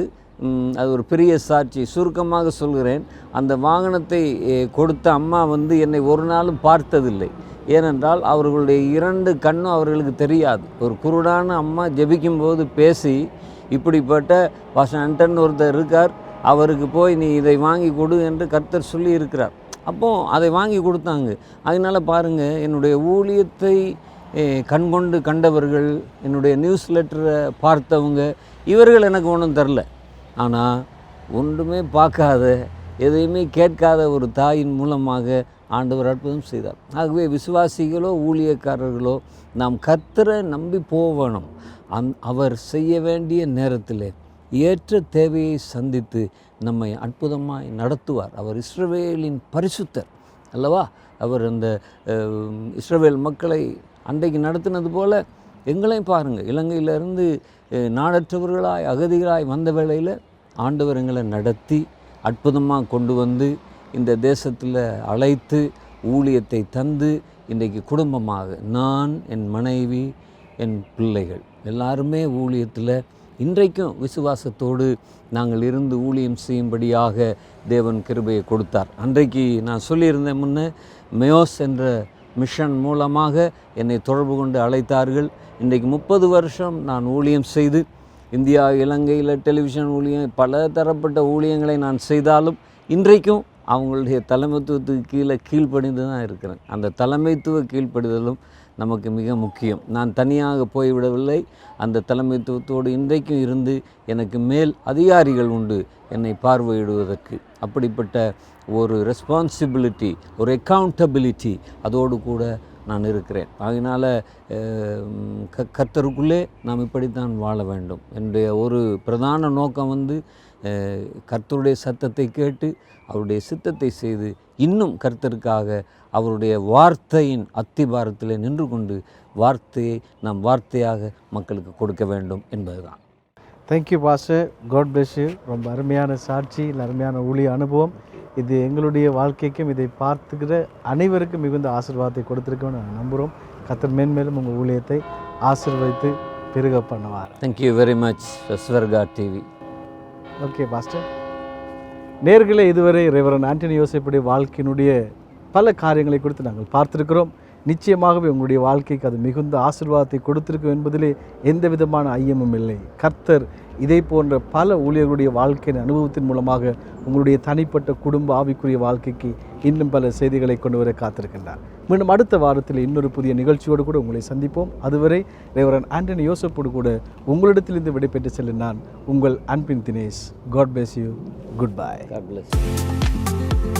அது ஒரு பெரிய சாட்சி. சுருக்கமாக சொல்கிறேன், அந்த வாகனத்தை கொடுத்த அம்மா என்னை ஒரு நாளும் பார்த்ததில்லை. ஏனென்றால் அவர்களுடைய 2 கண்ணும் அவர்களுக்கு தெரியாது. ஒரு குருடான அம்மா ஜெபிக்கும்போது பேசி, இப்படிப்பட்ட பாஸ்டர் ஆண்டன் ஒருத்தர் இருக்கார், அவருக்கு போய் நீ இதை வாங்கி கொடு என்று கர்த்தர் சொல்லி இருக்கிறார். அப்போது அதை வாங்கி கொடுத்தாங்க. அதனால் பாருங்கள், என்னுடைய ஊழியத்தை கண்கொண்டு கண்டவர்கள், என்னுடைய நியூஸ் லெட்டரை பார்த்தவங்க, இவர்கள் எனக்கு ஒன்றும் தரல. ஆனால் ஒன்றுமே பார்க்காத, எதையுமே கேட்காத ஒரு தாயின் மூலமாக ஆண்டவர் அற்புதம் செய்தார். ஆகவே விசுவாசிகளோ ஊழியக்காரர்களோ நாம் கர்த்தரை நம்பி போகணும். அவர் செய்ய வேண்டிய நேரத்தில் ஏற்ற தேவையை சந்தித்து நம்மை அற்புதமாய் நடத்துவார். அவர் இஸ்ரவேலின் பரிசுத்தர் அல்லவா? அவர் அந்த இஸ்ரவேல் மக்களை அன்றைக்கு நடத்தினது போல் எங்களையும் பாருங்கள். இலங்கையிலிருந்து நாடற்றவர்களாய் அகதிகளாய் வந்த வேளையில் ஆண்டவர் எங்களை நடத்தி அற்புதமாக கொண்டு இந்த தேசத்தில் அழைத்து ஊழியத்தை தந்து இன்றைக்கு குடும்பமாக நான், என் மனைவி, என் பிள்ளைகள் எல்லாருமே ஊழியத்தில் இன்றைக்கும் விசுவாசத்தோடு நாங்கள் இருந்து ஊழியம் செய்யும்படியாக தேவன் கிருபையை கொடுத்தார். அன்றைக்கு நான் சொல்லியிருந்தேன், முன்னே மெயோஸ் என்ற மிஷன் மூலமாக என்னை தொடர்பு கொண்டு அழைத்தார்கள். இன்றைக்கு 30 வருஷம் நான் ஊழியம் செய்து இந்தியா, இலங்கையில் டெலிவிஷன் ஊழியம், பல தரப்பட்ட ஊழியங்களை நான் செய்தாலும் இன்றைக்கும் அவங்களுடைய தலைமைத்துவத்துக்கு கீழ்ப்படிந்து தான் இருக்கிறேன். அந்த தலைமைத்துவ கீழ்ப்படிதலும் நமக்கு மிக முக்கியம். நான் தனியாக போய்விடவில்லை. அந்த தலைமைத்துவத்தோடு இன்றைக்கும் இருந்து எனக்கு மேல் அதிகாரிகள் உண்டு என்னை பார்வையிடுவதற்கு. அப்படிப்பட்ட ஒரு ரெஸ்பான்சிபிலிட்டி, ஒரு அக்கௌண்டபிலிட்டி அதோடு கூட நான் இருக்கிறேன். அதனால் கர்த்தருக்குள்ளே நாம் இப்படித்தான் வாழ வேண்டும். என்னுடைய ஒரு பிரதான நோக்கம் கர்த்தருடைய சத்தத்தை கேட்டு அவருடைய சித்தத்தை செய்து இன்னும் கர்த்தருக்காக அவருடைய வார்த்தையின் அத்திபாரத்தில் நின்று கொண்டு வார்த்தையை நாம் வார்த்தையாக மக்களுக்கு கொடுக்க வேண்டும் என்பதுதான். Thank you pastor, God bless you. ரொம்ப அருமையான சாட்சி, அருமையான ஊழிய அனுபவம். இது எங்களுடைய வாழ்க்கைக்கும் இதை பார்த்துக்கிற அனைவருக்கும் மிகுந்த ஆசீர்வாதத்தை கொடுத்துருக்கோன்னு நாங்கள் நம்புகிறோம். கர்த்தர் மேன்மேலும் உங்கள் ஊழியத்தை ஆசீர்வதித்து பெருக பண்ணுவார். Thank you very much Swarga TV. Okay pastor. நேர்களே, இதுவரை ரெவரண்ட் ஆண்டனி யோசேப்புடைய வாழ்க்கையினுடைய பல காரியங்களை குறித்து நாங்கள் பார்த்துருக்கிறோம். நிச்சயமாகவே உங்களுடைய வாழ்க்கைக்கு அது மிகுந்த ஆசீர்வாதத்தை கொடுத்திருக்கும் என்பதிலே எந்த விதமான ஐயமும் இல்லை. கர்த்தர் இதை போன்ற பல ஊழியர்களுடைய வாழ்க்கையின் அனுபவத்தின் மூலமாக உங்களுடைய தனிப்பட்ட குடும்ப ஆவிக்குரிய வாழ்க்கைக்கு இன்னும் பல செய்திகளை கொண்டு வர காத்திருக்கின்றார். மீண்டும் அடுத்த வாரத்தில் இன்னொரு புதிய நிகழ்ச்சியோடு கூட உங்களை சந்திப்போம். அதுவரை ரெவரண்ட் ஆண்டனி யோசேப்போடு கூட உங்களிடத்திலிருந்து விடைபெற்று செல்லும் நான் உங்கள் அன்பின் Dinesh. God bless you. Goodbye. God bless you.